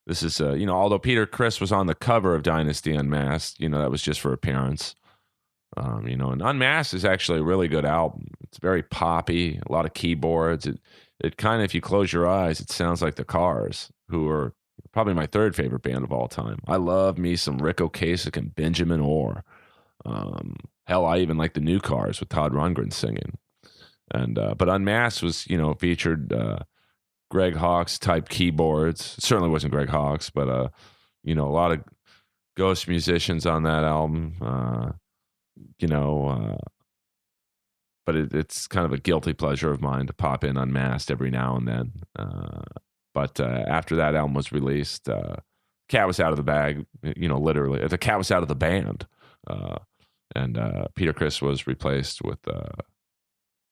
This is, although Peter Criss was on the cover of Dynasty Unmasked, that was just for appearance. And Unmasked is actually a really good album. It's very poppy, a lot of keyboards. It kind of, if you close your eyes, it sounds like the Cars, who are probably my third favorite band of all time. I love me some Rick Ocasek and Benjamin Orr. Hell, I even like the New Cars with Todd Rundgren singing. And but Unmasked was, featured Greg Hawkes type keyboards. It certainly wasn't Greg Hawkes, but a lot of ghost musicians on that album. But but it's kind of a guilty pleasure of mine to pop in Unmasked every now and then. But after that album was released, cat was out of the bag. Literally, the cat was out of the band, and Peter Criss was replaced with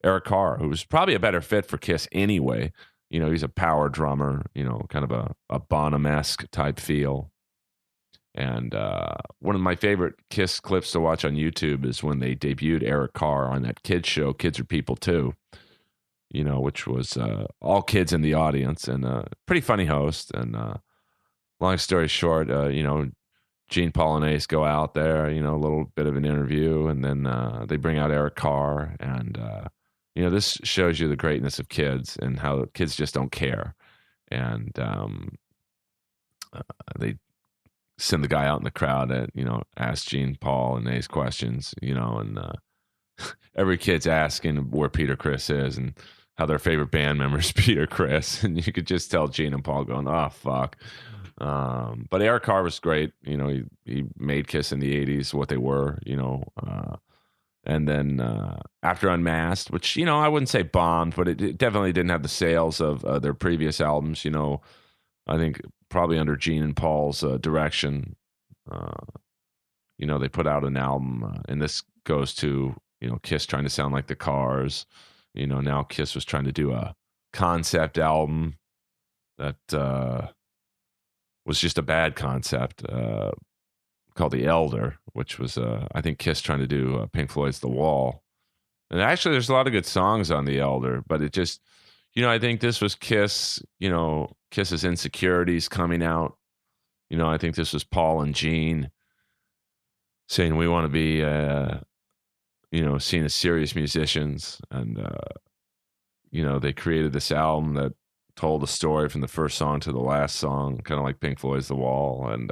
Eric Carr, who was probably a better fit for Kiss anyway. He's a power drummer. Kind of a Bonham-esque type feel. And one of my favorite Kiss clips to watch on YouTube is when they debuted Eric Carr on that kids show, Kids Are People Too, which was all kids in the audience, and pretty funny host. And long story short, Gene, Paul, and Ace go out there, a little bit of an interview, and then they bring out Eric Carr. And, this shows you the greatness of kids and how kids just don't care. And they send the guy out in the crowd that, ask Gene, Paul, and Ace questions, and every kid's asking where Peter Criss is and how their favorite band member is Peter Criss. And you could just tell Gene and Paul going, oh, fuck. But Eric Carr was great. He made Kiss in the 80s what they were, and then after Unmasked, which, I wouldn't say bombed, but it definitely didn't have the sales of their previous albums. I think probably under Gene and Paul's direction, they put out an album, and this goes to, Kiss trying to sound like the Cars. Now Kiss was trying to do a concept album that was just a bad concept called The Elder, which was, I think, Kiss trying to do Pink Floyd's The Wall. And actually, there's a lot of good songs on The Elder, but it just, I think this was Kiss, Kiss's insecurities coming out. I think this was Paul and Gene saying we want to be, seen as serious musicians. And, they created this album that told a story from the first song to the last song, kind of like Pink Floyd's The Wall. And,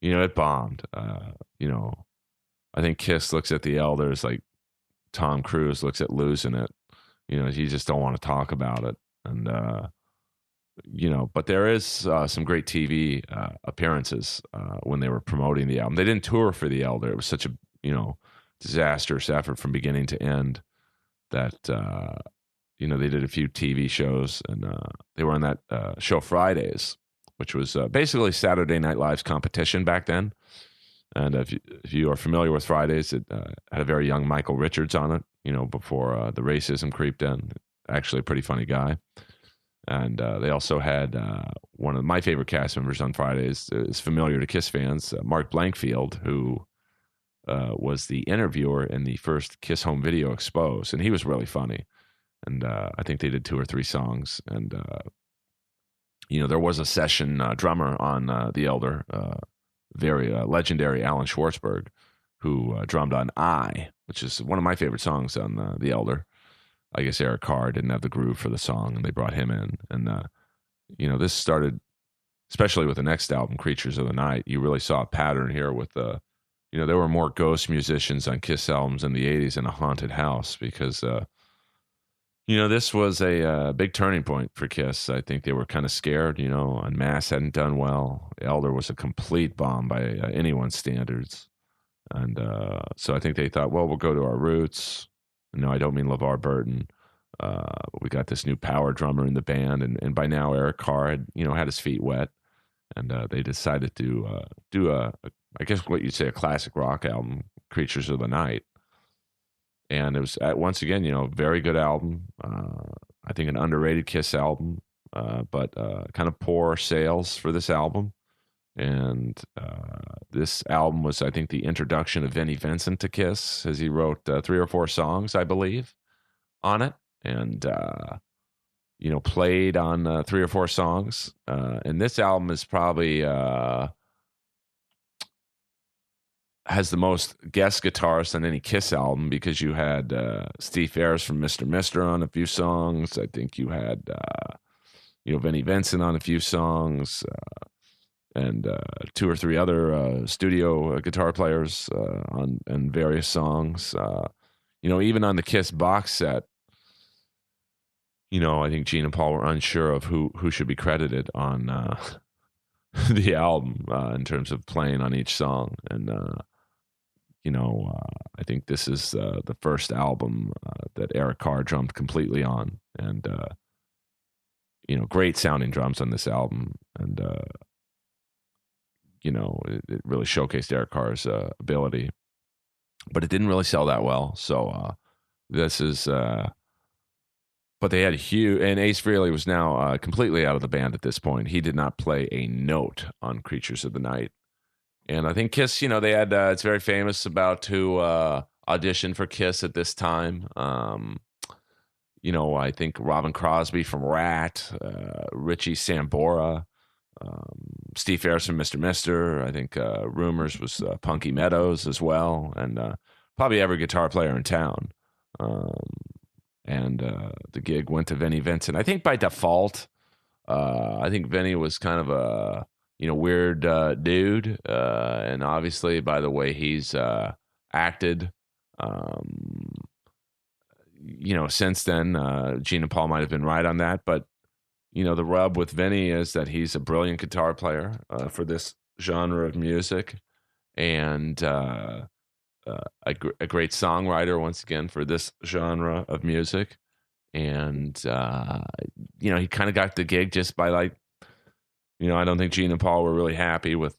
it bombed. I think Kiss looks at The Elders like Tom Cruise looks at Losing It. You just don't want to talk about it. And, but there is some great TV appearances when they were promoting the album. They didn't tour for The Elder. It was such a, disastrous effort from beginning to end that, they did a few TV shows, and they were on that show Fridays, which was basically Saturday Night Live's competition back then. And if you are familiar with Fridays, it had a very young Michael Richards on it, before the racism creeped in. Actually a pretty funny guy. And they also had one of my favorite cast members on Fridays, is familiar to Kiss fans, Mark Blankfield, who was the interviewer in the first Kiss home video Exposed. And he was really funny. And I think they did 2 or 3 songs. And, there was a session drummer on The Elder, very legendary Alan Schwartzberg, who drummed on I, which is one of my favorite songs on The Elder. I guess Eric Carr didn't have the groove for the song, and they brought him in. And, this started, especially with the next album, Creatures of the Night. You really saw a pattern here with there were more ghost musicians on Kiss albums in the 80s in a haunted house because, this was a big turning point for Kiss. I think they were kind of scared, Unmasked hadn't done well. Elder was a complete bomb by anyone's standards. And so I think they thought, well, we'll go to our roots. No, I don't mean LeVar Burton. We got this new power drummer in the band. And by now, Eric Carr had, had his feet wet. And they decided to do I guess what you'd say, a classic rock album, Creatures of the Night. And it was, once again, very good album. I think an underrated Kiss album, but kind of poor sales for this album. And this album was, I think, the introduction of Vinnie Vincent to Kiss, as he wrote 3 or 4 songs, I believe, on it. And, played on 3 or 4 songs. And this album is probably... has the most guest guitarists on any Kiss album because you had Steve Ferris from Mr. Mister on a few songs. I think you had, Vinnie Vincent on a few songs and 2 or 3 other studio guitar players on various songs. Even on the Kiss box set, I think Gene and Paul were unsure of who should be credited on the album in terms of playing on each song. And, I think this is the first album that Eric Carr drummed completely on, and great sounding drums on this album, and it really showcased Eric Carr's ability, but it didn't really sell that well. So this is, but they had huge, and Ace Frehley was now completely out of the band at this point. He did not play a note on Creatures of the Night. And I think Kiss, they had, it's very famous about who auditioned for Kiss at this time. I think Robin Crosby from Rat, Richie Sambora, Steve Ferris from Mr. Mister. I think Rumors was Punky Meadows as well, and probably every guitar player in town. And the gig went to Vinnie Vincent. I think by default, I think Vinnie was kind of a weird dude, and obviously by the way he's acted, since then, Gene and Paul might have been right on that, but the rub with Vinny is that he's a brilliant guitar player for this genre of music, and a great songwriter once again for this genre of music, and he kind of got the gig just by I don't think Gene and Paul were really happy with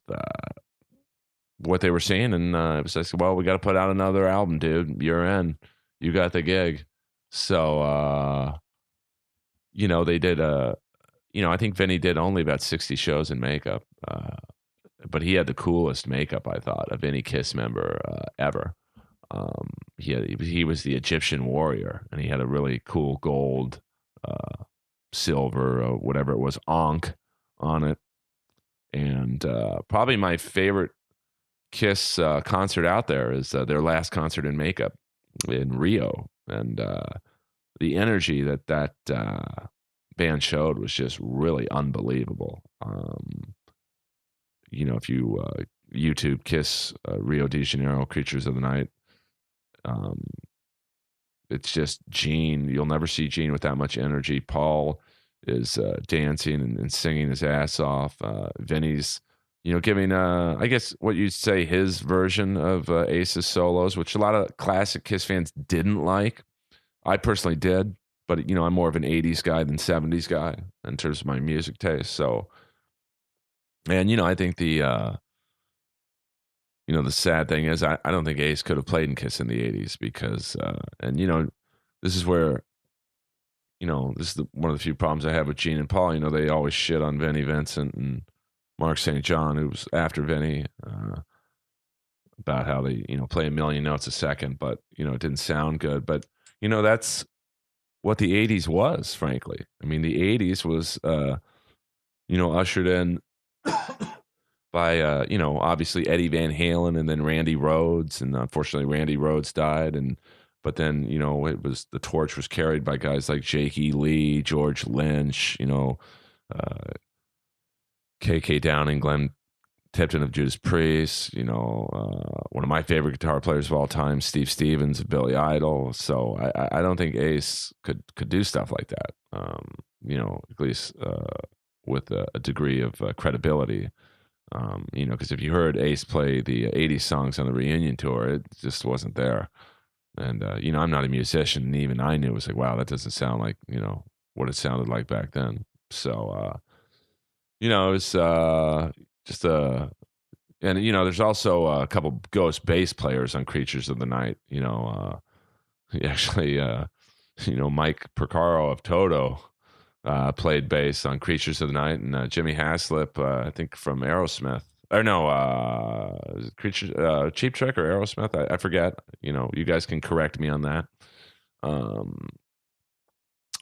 what they were seeing, and it was like, well, we got to put out another album, dude. You're in. You got the gig. So, they did I think Vinny did only about 60 shows in makeup, but he had the coolest makeup, I thought, of any Kiss member ever. He was the Egyptian warrior, and he had a really cool gold, silver, or whatever it was, ankh on it. And probably my favorite Kiss concert out there is their last concert in makeup in Rio, and the energy that band showed was just really unbelievable. If you YouTube Kiss Rio de Janeiro Creatures of the Night, it's just Gene. You'll never see Gene with that much energy. Paul is dancing and singing his ass off. Vinny's giving I guess what you'd say his version of Ace's solos, which a lot of classic Kiss fans didn't like. I personally did, but I'm more of an 80s guy than 70s guy in terms of my music taste. So, and I think the the sad thing is I don't think Ace could have played in Kiss in the 80s because this is where this is one of the few problems I have with Gene and Paul. They always shit on Vinnie Vincent and Mark St. John, who was after Vinny, about how they, play a million notes a second, but, it didn't sound good. But, that's what the 80s was, frankly. I mean, the 80s was, ushered in by, obviously Eddie Van Halen and then Randy Rhoads. And unfortunately, Randy Rhoads died. But then, the torch was carried by guys like Jakey Lee, George Lynch, KK Downing, Glenn Tipton of Judas Priest, one of my favorite guitar players of all time, Steve Stevens of Billy Idol. So I don't think Ace could do stuff like that, at least with a degree of credibility. Because if you heard Ace play the 80s songs on the reunion tour, it just wasn't there. And, I'm not a musician, and even I knew it was like, wow, that doesn't sound like, what it sounded like back then. So, it was just and there's also a couple ghost bass players on Creatures of the Night. Actually, Mike Porcaro of Toto played bass on Creatures of the Night, and Jimmy Haslip, I think from Aerosmith. Or no, Creatures, Cheap Trick or Aerosmith. I forget. You guys can correct me on that.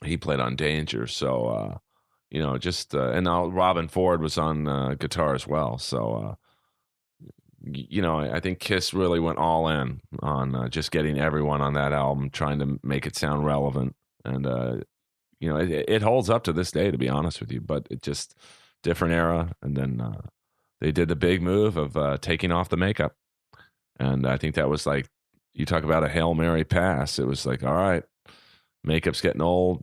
He played on Danger, so. And now Robin Ford was on guitar as well. So, I think Kiss really went all in on just getting everyone on that album, trying to make it sound relevant. And, it holds up to this day, to be honest with you, but it just different era. And then they did the big move of taking off the makeup. And I think that was like, you talk about a Hail Mary pass. It was like, all right, makeup's getting old,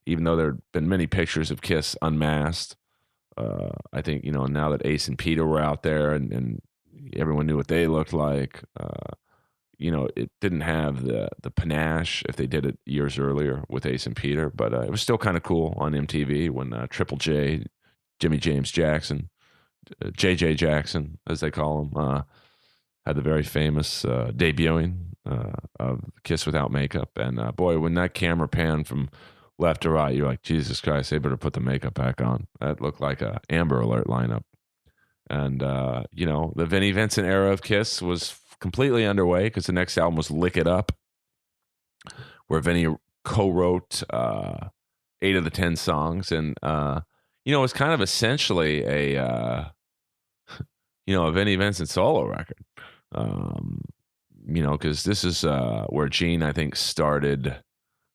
even though there had been many pictures of Kiss unmasked. I think, now that Ace and Peter were out there and everyone knew what they looked like. It didn't have the panache if they did it years earlier with Ace and Peter, but it was still kind of cool on MTV when Triple J, Jimmy James Jackson, JJ Jackson, as they call him, had the very famous debuting of Kiss Without Makeup. And boy, when that camera panned from left to right, you're like, Jesus Christ, they better put the makeup back on. That looked like a Amber Alert lineup. And, the Vinnie Vincent era of Kiss was completely underway because the next album was Lick It Up, where Vinnie co-wrote 8 of the 10 songs. And, it was kind of essentially a Vinnie Vincent solo record. Because this is where Gene, I think, started,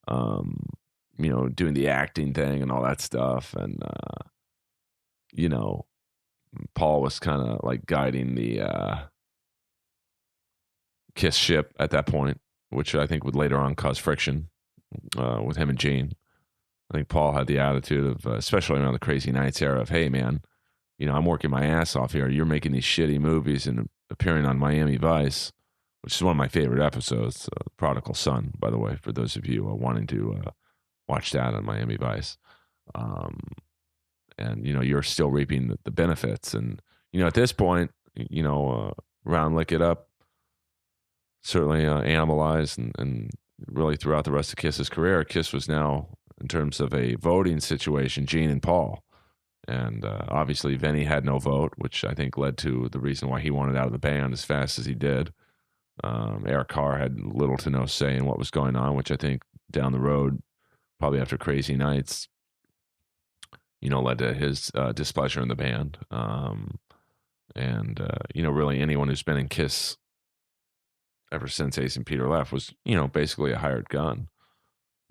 doing the acting thing and all that stuff. And, Paul was kind of like guiding the Kiss ship at that point, which I think would later on cause friction with him and Gene. I think Paul had the attitude of, especially around the Crazy Nights era, of, hey, man, I'm working my ass off here. You're making these shitty movies and appearing on Miami Vice, which is one of my favorite episodes, Prodigal Son, by the way, for those of you wanting to watch that on Miami Vice. And, you're still reaping the benefits. And, at this point, around Lick It Up, certainly Animalized, and really throughout the rest of Kiss's career, Kiss was now, in terms of a voting situation, Gene and Paul. And obviously, Vinnie had no vote, which I think led to the reason why he wanted out of the band as fast as he did. Eric Carr had little to no say in what was going on, which I think down the road, probably after Crazy Nights, led to his displeasure in the band. Really anyone who's been in Kiss ever since Ace and Peter left was, basically a hired gun.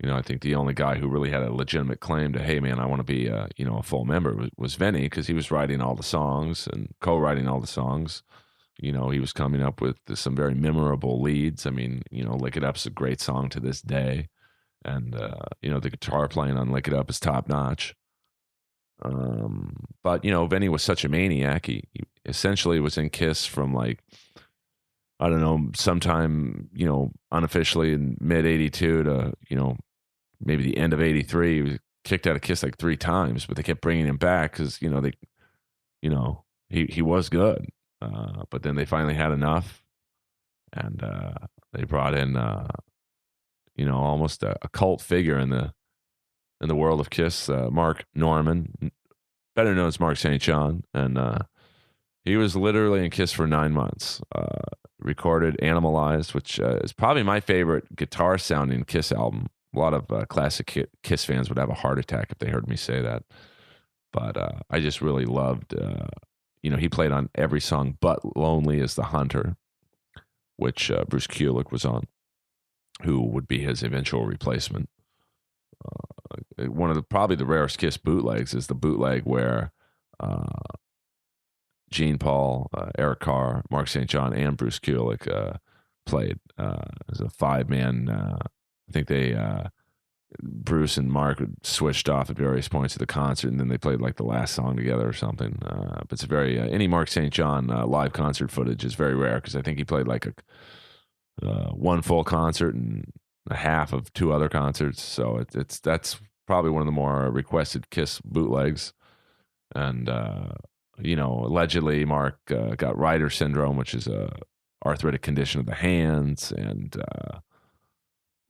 I think the only guy who really had a legitimate claim to, hey, man, I want to be, a full member was Vinnie, because he was writing all the songs and co-writing all the songs. He was coming up with some very memorable leads. I mean, Lick It Up's a great song to this day. And, the guitar playing on Lick It Up is top notch. But, Vinnie was such a maniac. He essentially was in Kiss from I don't know, sometime, unofficially in mid 82 to, maybe the end of 83. He was kicked out of Kiss 3 times, but they kept bringing him back because, he was good. But then they finally had enough, and they brought in, almost a cult figure in the world of Kiss, Mark Norman, better known as Mark St. John. And he was literally in Kiss for 9 months. Recorded Animalized, which is probably my favorite guitar sounding Kiss album. A lot of classic Kiss fans would have a heart attack if they heard me say that. But I just really loved, he played on every song but Lonely as the Hunter, which Bruce Kulick was on, who would be his eventual replacement. One of probably the rarest Kiss bootlegs is the bootleg where Gene, Paul, Eric Carr, Mark St. John, and Bruce Kulick played as a 5-man. I think Bruce and Mark switched off at various points of the concert, and then they played the last song together or something. But it's very any Mark St. John live concert footage is very rare, because I think he played one full concert and a half of 2 other concerts. So that's probably one of the more requested Kiss bootlegs. And allegedly Mark got Reiter syndrome, which is a arthritic condition of the hands, and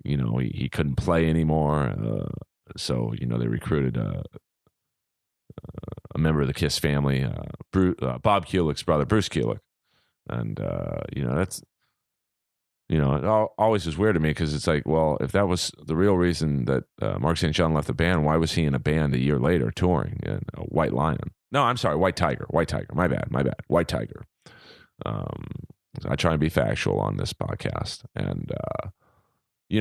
he couldn't play anymore. So they recruited a member of the Kiss family, Bob Kulick's brother, Bruce Kulick, and that's it always was weird to me, because it's well, if that was the real reason that Mark St. John left the band, why was he in a band a year later touring in White Lion? No, I'm sorry, White Tiger. My bad. White Tiger. I try and be factual on this podcast, and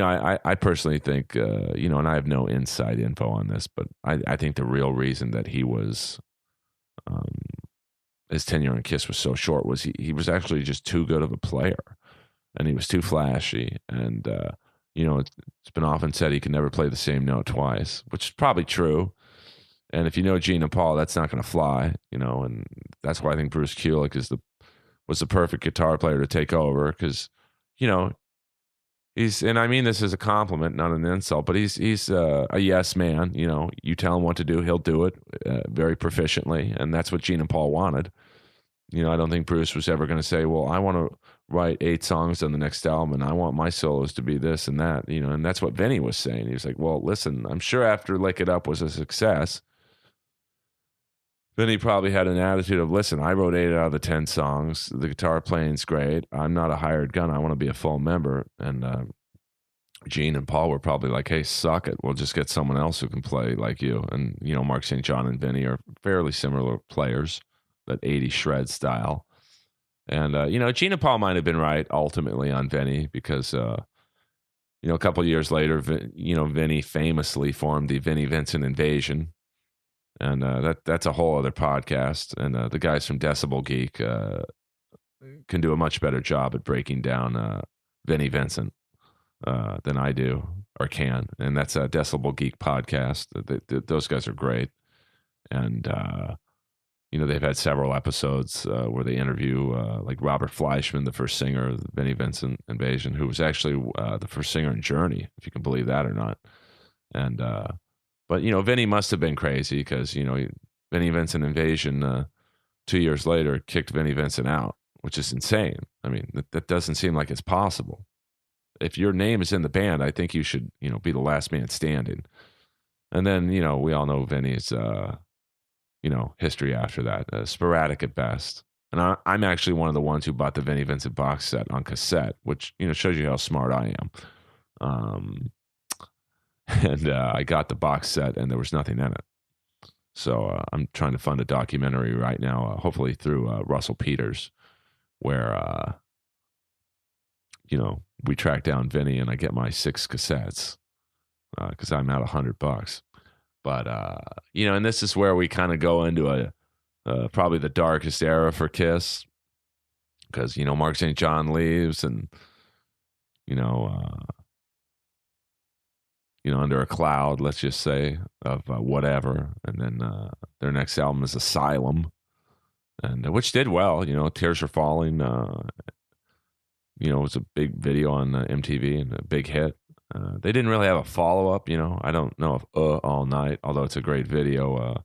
I personally think, and I have no inside info on this, but I think the real reason that he was, his tenure in Kiss was so short was he was actually just too good of a player, and he was too flashy, and it's been often said he can never play the same note twice, which is probably true. And if you know Gene and Paul, that's not going to fly, and that's why I think Bruce Kulick is was the perfect guitar player to take over because, you know, and I mean this as a compliment, not an insult, but he's a yes man. You know, you tell him what to do, he'll do it very proficiently, and that's what Gene and Paul wanted. You know, I don't think Bruce was ever going to say, "Well, I want to write 8 songs on the next album, and I want my solos to be this and that." You know, and that's what Vinny was saying. He was like, "Well, listen, I'm sure after Lick It Up was a success." Then he probably had an attitude of, listen, I wrote 8 out of the 10 songs. The guitar playing's great. I'm not a hired gun. I want to be a full member. And Gene and Paul were probably like, hey, suck it. We'll just get someone else who can play like you. And, you know, Mark St. John and Vinny are fairly similar players, that 80 shred style. And, you know, Gene and Paul might have been right ultimately on Vinny because, you know, a couple of years later, you know, Vinny famously formed the Vinnie Vincent Invasion. And that's a whole other podcast. And the guys from Decibel Geek can do a much better job at breaking down Vinnie Vincent than I do or can. And that's a Decibel Geek podcast. Those guys are great. And, you know, they've had several episodes where they interview like Robert Fleischman, the first singer of the Vinnie Vincent Invasion, who was actually the first singer in Journey, if you can believe that or not. And, but, you know, Vinny must have been crazy because, you know, Vinnie Vincent Invasion 2 years later kicked Vinnie Vincent out, which is insane. I mean, that doesn't seem like it's possible. If your name is in the band, I think you should, you know, be the last man standing. And then, you know, we all know Vinny's, you know, history after that, sporadic at best. And I'm actually one of the ones who bought the Vinnie Vincent box set on cassette, which, you know, shows you how smart I am. And I got the box set, and there was nothing in it. So I'm trying to fund a documentary right now, hopefully through Russell Peters, where you know, we track down Vinny, and I get my 6 cassettes because I'm out $100. But you know, and this is where we kind of go into probably the darkest era for Kiss, because you know Mark St. John leaves, and you know. You know, under a cloud, let's just say, of whatever. And then their next album is Asylum, and which did well. You know, Tears Are Falling. You know, it was a big video on MTV and a big hit. They didn't really have a follow up. You know, I don't know if All Night, although it's a great video.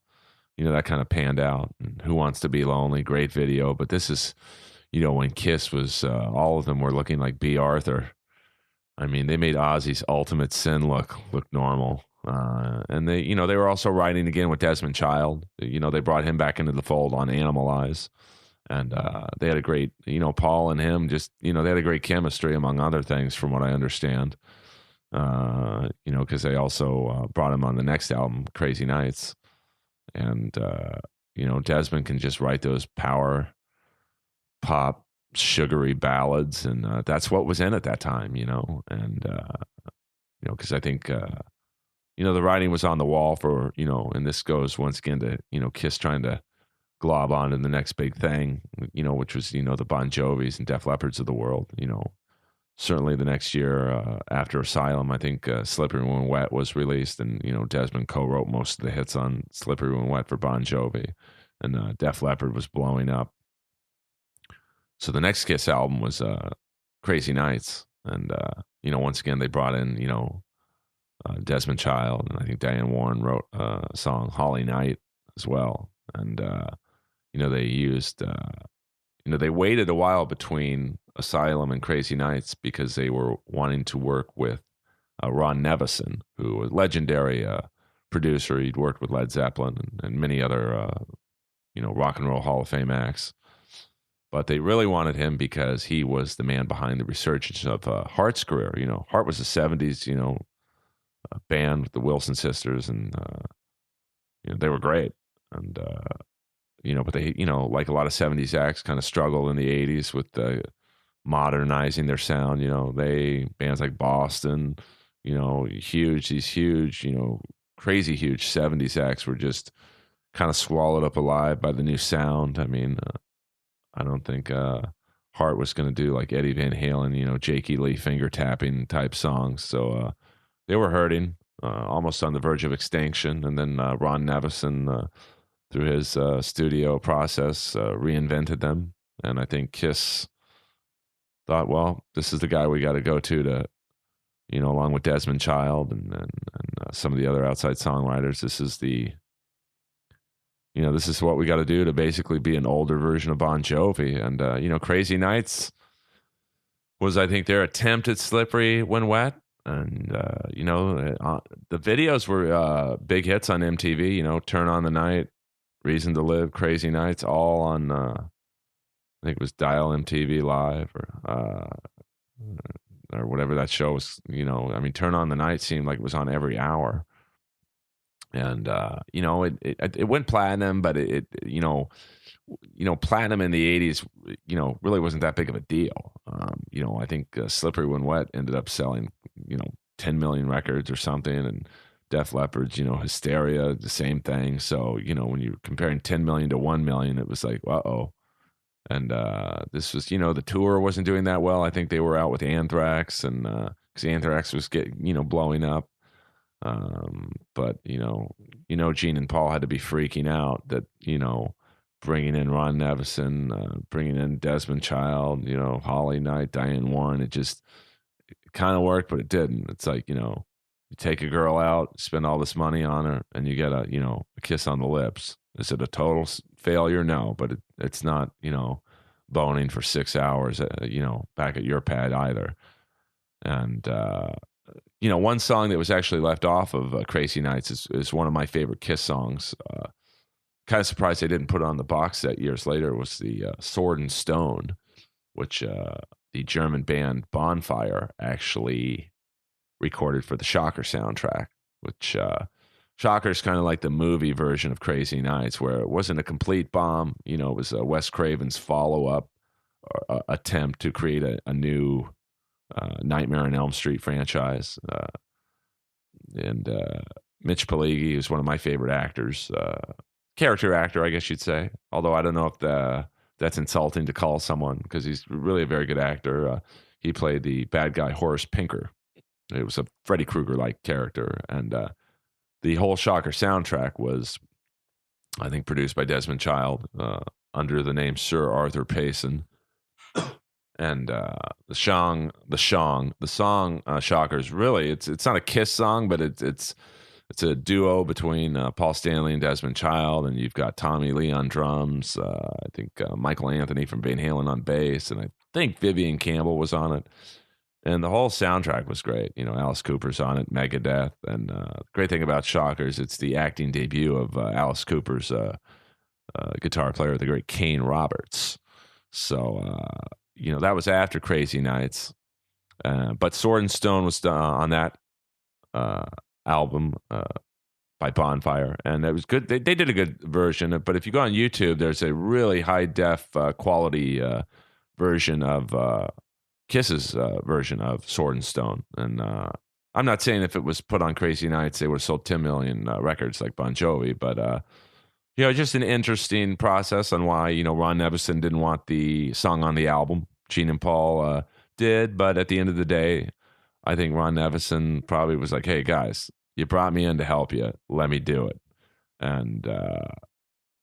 You know, that kind of panned out. And Who Wants to Be Lonely, great video. But this is, you know, when Kiss was, all of them were looking like B. Arthur. I mean, they made Ozzy's Ultimate Sin look normal. And they, you know, they were also writing again with Desmond Child. You know, they brought him back into the fold on Animalize. And they had a great, you know, Paul and him just, you know, they had a great chemistry among other things from what I understand. You know, because they also brought him on the next album, Crazy Nights. And, you know, Desmond can just write those power pop sugary ballads, and that's what was in at that time, you know. And you know, because I think you know, the writing was on the wall for, you know, and this goes once again to, you know, Kiss trying to glob on to the next big thing, you know, which was, you know, the Bon Jovis and Def Leppards of the world. You know, certainly the next year after Asylum, I think Slippery When Wet was released, and you know, Desmond co-wrote most of the hits on Slippery When Wet for Bon Jovi, and Def Leppard was blowing up. So the next Kiss album was Crazy Nights. And, you know, once again, they brought in, you know, Desmond Child. And I think Diane Warren wrote a song, Holly Night, as well. And, you know, they used, you know, they waited a while between Asylum and Crazy Nights because they were wanting to work with Ron Nevison, who was a legendary producer. He'd worked with Led Zeppelin and many other, you know, Rock and Roll Hall of Fame acts. But they really wanted him because he was the man behind the resurgence of Heart's career. You know, Heart was a 70s, you know, band with the Wilson sisters, and, you know, they were great. And, you know, but they, you know, like a lot of 70s acts kind of struggled in the 80s with modernizing their sound. You know, bands like Boston, you know, these huge, you know, crazy huge 70s acts were just kind of swallowed up alive by the new sound. I mean, I don't think Hart was going to do like Eddie Van Halen, you know, Jakey Lee finger tapping type songs. So they were hurting, almost on the verge of extinction. And then Ron Nevison, through his studio process, reinvented them. And I think Kiss thought, well, this is the guy we got to go to, along with Desmond Child and some of the other outside songwriters. This is what we got to do to basically be an older version of Bon Jovi. And, Crazy Nights was, I think, their attempt at Slippery When Wet. And, the videos were big hits on MTV, Turn on the Night, Reason to Live, Crazy Nights, all on, I think it was Dial MTV Live or whatever that show was, Turn on the Night seemed like it was on every hour. And, it went platinum, but platinum in the 80s, really wasn't that big of a deal. I think Slippery When Wet ended up selling, 10 million records or something. And Def Leppard's, Hysteria, the same thing. So, when you're comparing 10 million to 1 million, it was like, uh-oh. And this was, the tour wasn't doing that well. I think they were out with Anthrax, and because Anthrax was blowing up. But Gene and Paul had to be freaking out that bringing in Ron Nevison, bringing in Desmond Child, Holly Knight, Diane Warren, it kind of worked, but it didn't. It's like you take a girl out, spend all this money on her, and you get a kiss on the lips. Is it a total failure? No, but it's not boning for 6 hours back at your pad either. And one song that was actually left off of Crazy Nights is one of my favorite Kiss songs. Kind of surprised they didn't put it on the box set years later. Was the Sword and Stone, which the German band Bonfire actually recorded for the Shocker soundtrack, which Shocker is kind of like the movie version of Crazy Nights, where it wasn't a complete bomb. It was Wes Craven's follow-up attempt to create a new Nightmare on Elm Street franchise. And Mitch Pileggi is one of my favorite actors, character actor, I guess you'd say. Although I don't know if that's insulting to call someone, because he's really a very good actor. He played the bad guy Horace Pinker. It was a Freddy Krueger-like character. And the whole Shocker soundtrack was, I think, produced by Desmond Child under the name Sir Arthur Payson. And the song Shocker is really, it's not a Kiss song, but it's a duo between Paul Stanley and Desmond Child, and you've got Tommy Lee on drums. I think Michael Anthony from Van Halen on bass, and I think Vivian Campbell was on it. And the whole soundtrack was great. Alice Cooper's on it, Megadeth, and the great thing about Shocker is it's the acting debut of Alice Cooper's guitar player, the great Kane Roberts. So. That was after Crazy Nights. But Sword and Stone was on that album by Bonfire. And it was good. They did a good version. But if you go on YouTube, there's a really high-def quality version of Kiss's version of Sword and Stone. And I'm not saying if it was put on Crazy Nights, they would have sold 10 million records like Bon Jovi. But just an interesting process on why, Ron Nevison didn't want the song on the album. Gene and Paul did, but at the end of the day, I think Ron Nevison probably was like, hey, guys, you brought me in to help you. Let me do it. And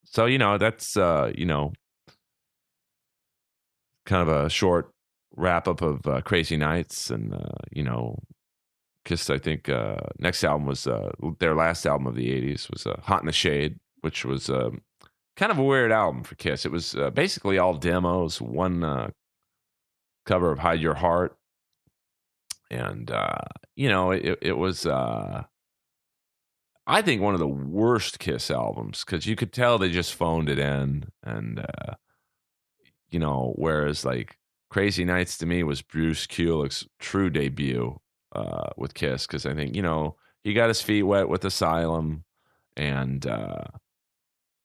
so, that's, kind of a short wrap-up of Crazy Nights. And, Kiss, I think, next album was their last album of the 80s was Hot in the Shade, which was kind of a weird album for Kiss. It was basically all demos, one cover of Hide Your Heart. And, it was, I think, one of the worst Kiss albums, because you could tell they just phoned it in. And, whereas like Crazy Nights to me was Bruce Kulick's true debut with Kiss, because I think, he got his feet wet with Asylum. And,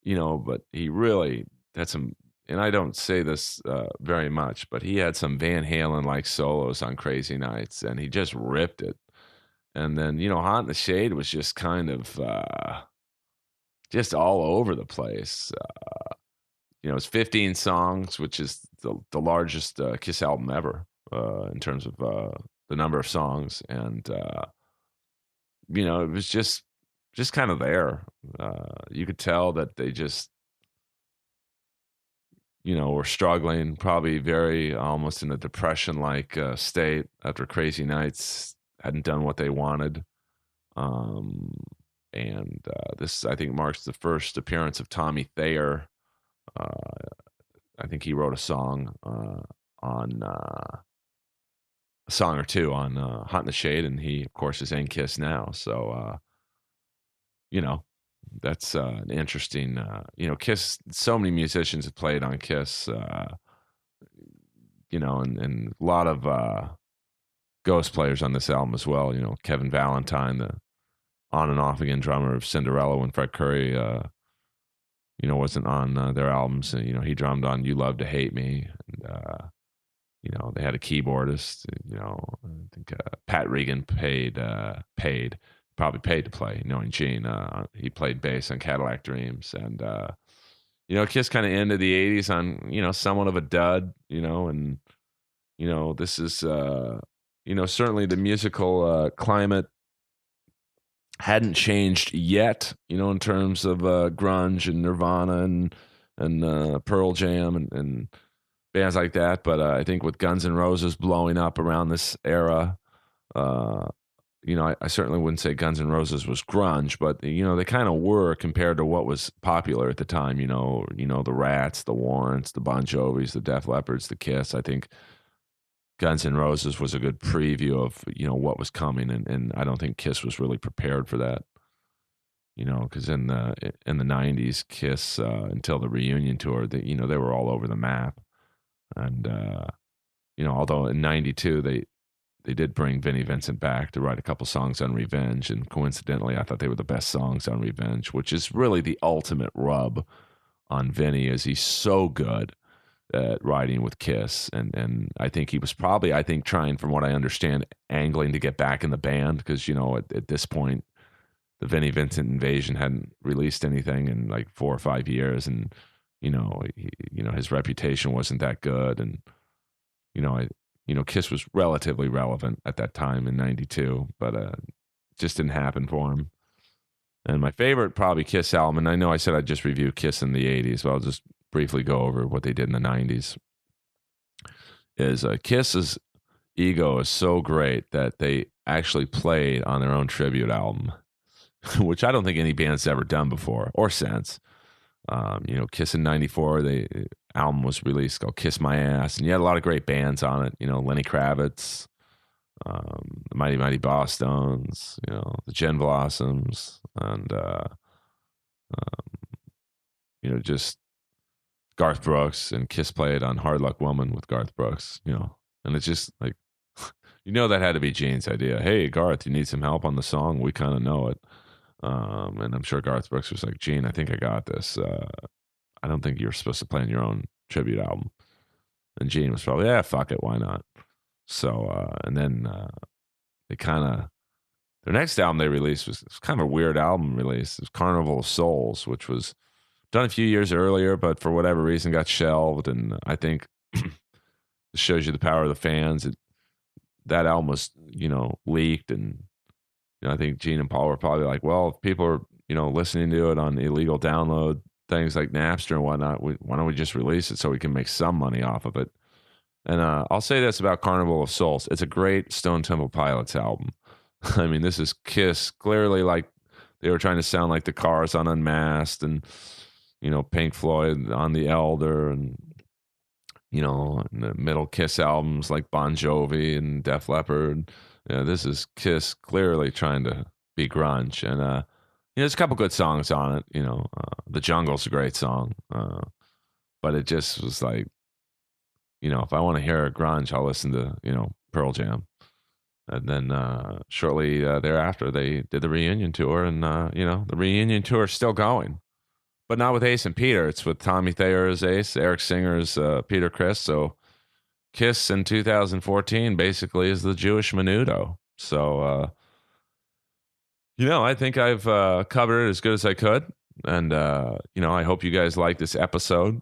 but he really had some, and I don't say this very much, but he had some Van Halen-like solos on Crazy Nights, and he just ripped it. And then, Hot in the Shade was just kind of just all over the place. It's 15 songs, which is the largest Kiss album ever in terms of the number of songs. And, it was just kind of there. You could tell that they just were struggling, probably very almost in a depression like state after crazy nights, hadn't done what they wanted. Um, and this, I think, marks the first appearance of Tommy Thayer. Uh, I think he wrote on a song or two on Hot in the Shade, and he, of course, is in Kiss now. So, you know, that's an interesting, Kiss, so many musicians have played on Kiss, and a lot of ghost players on this album as well. Kevin Valentine, the on and off again drummer of Cinderella when Fred Curry, wasn't on their albums. And, he drummed on You Love to Hate Me. And, they had a keyboardist, I think Pat Regan probably paid to play, knowing Gene. He played bass on Cadillac Dreams. And, Kiss kind of ended the 80s on, somewhat of a dud, and, this is, certainly the musical climate hadn't changed yet, in terms of grunge and Nirvana and Pearl Jam and bands like that. But I think with Guns N' Roses blowing up around this era, I certainly wouldn't say Guns N' Roses was grunge, but they kind of were compared to what was popular at the time. The Rats, the Warrants, the Bon Jovis, the Def Leppards, the Kiss. I think Guns N' Roses was a good preview of what was coming, and I don't think Kiss was really prepared for that. Because in the '90s, Kiss until the reunion tour, they were all over the map, and although in '92 they did bring Vinnie Vincent back to write a couple songs on Revenge, and coincidentally, I thought they were the best songs on Revenge, which is really the ultimate rub on Vinnie, is he's so good at writing with Kiss, and I think he was probably, trying, from what I understand, angling to get back in the band, because at this point the Vinnie Vincent Invasion hadn't released anything in like 4 or 5 years, and his reputation wasn't that good, and Kiss was relatively relevant at that time in '92, but just didn't happen for him. And my favorite probably Kiss album, and I know I said I'd just review Kiss in the '80s, but I'll just briefly go over what they did in the '90s, is Kiss's ego is so great that they actually played on their own tribute album, which I don't think any band's ever done before or since. Kiss in '94, the album was released called Kiss My Ass, and you had a lot of great bands on it. Lenny Kravitz, the Mighty Mighty Bosstones, the Gin Blossoms, and just Garth Brooks, and Kiss played on Hard Luck Woman with Garth Brooks, and it's just like, that had to be Gene's idea. Hey, Garth, you need some help on the song? We kind of know it. And I'm sure Garth Brooks was like, Gene, I think I got this. I don't think you're supposed to play on your own tribute album. And Gene was probably, yeah, fuck it, why not? So, and then their next album they released was kind of a weird album release. It was Carnival of Souls, which was done a few years earlier, but for whatever reason got shelved. And I think it shows you the power of the fans. That album was, leaked, and I think Gene and Paul were probably like, well, if people are, listening to it on illegal download things like Napster and whatnot, why don't we just release it so we can make some money off of it? And I'll say this about Carnival of Souls. It's a great Stone Temple Pilots album. I mean, this is Kiss, clearly like they were trying to sound like the Cars on Unmasked, and, Pink Floyd on The Elder, and, in the middle Kiss albums like Bon Jovi and Def Leppard. This is Kiss clearly trying to be grunge. And, there's a couple good songs on it. The Jungle's a great song. But it just was like, if I want to hear a grunge, I'll listen to, Pearl Jam. And then shortly thereafter, they did the reunion tour. And, the reunion tour is still going. But not with Ace and Peter. It's with Tommy Thayer as Ace, Eric Singer as Peter Criss. So Kiss in 2014 basically is the Jewish Menudo. So, I think I've covered it as good as I could. And, I hope you guys like this episode.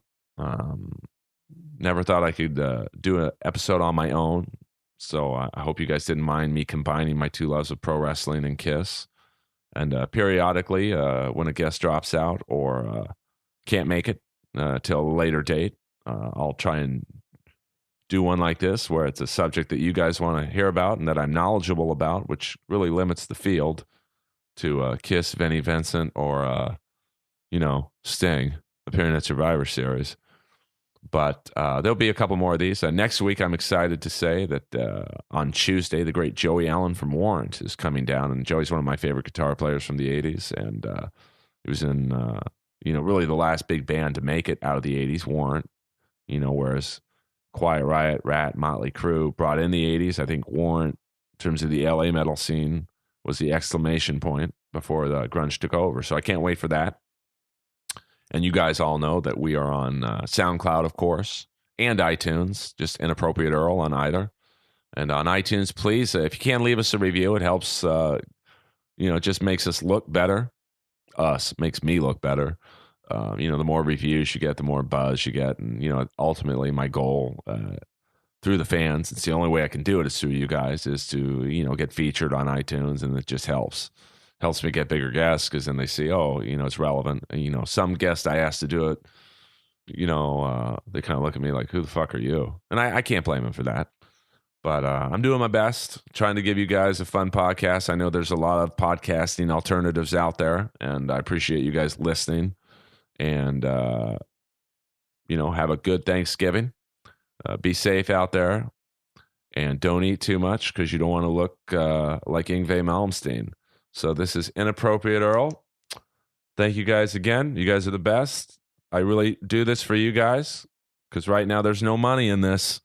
Never thought I could do an episode on my own. So I hope you guys didn't mind me combining my two loves of pro wrestling and Kiss. And periodically, when a guest drops out or can't make it till a later date, I'll try and do one like this where it's a subject that you guys want to hear about and that I'm knowledgeable about, which really limits the field to Kiss, Vinnie Vincent, or Sting appearing at Survivor Series. But there'll be a couple more of these. Next week, I'm excited to say that on Tuesday, the great Joey Allen from Warrant is coming down. And Joey's one of my favorite guitar players from the 80s. And he was in, really the last big band to make it out of the 80s, Warrant. Whereas Quiet Riot, Rat, Motley Crue brought in the 80s. I think Warrant, in terms of the LA metal scene, was the exclamation point before the grunge took over. So I can't wait for that. And you guys all know that we are on SoundCloud, of course, and iTunes, just Inappropriate Earl on either. And on iTunes, please, if you can leave us a review, it helps, it just makes us look better. Makes me look better. The more reviews you get, the more buzz you get. And, ultimately my goal through the fans, it's the only way I can do it is through you guys, is to, get featured on iTunes, and it just helps me get bigger guests, because then they see, it's relevant. And, some guest I asked to do it, they kind of look at me like, who the fuck are you? And I can't blame them for that. But I'm doing my best, trying to give you guys a fun podcast. I know there's a lot of podcasting alternatives out there, and I appreciate you guys listening. And, have a good Thanksgiving. Be safe out there, and don't eat too much, because you don't want to look like Yngwie Malmsteen. So this is Inappropriate Earl. Thank you guys again. You guys are the best. I really do this for you guys, because right now there's no money in this.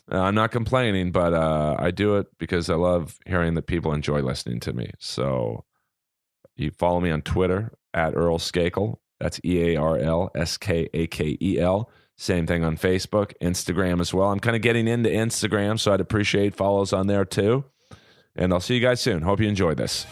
I'm not complaining, but I do it because I love hearing that people enjoy listening to me. So you follow me on Twitter at Earl Skakel. That's EarlSkakel. Same thing on Facebook, Instagram as well. I'm kind of getting into Instagram, so I'd appreciate follows on there too. And I'll see you guys soon. Hope you enjoyed this.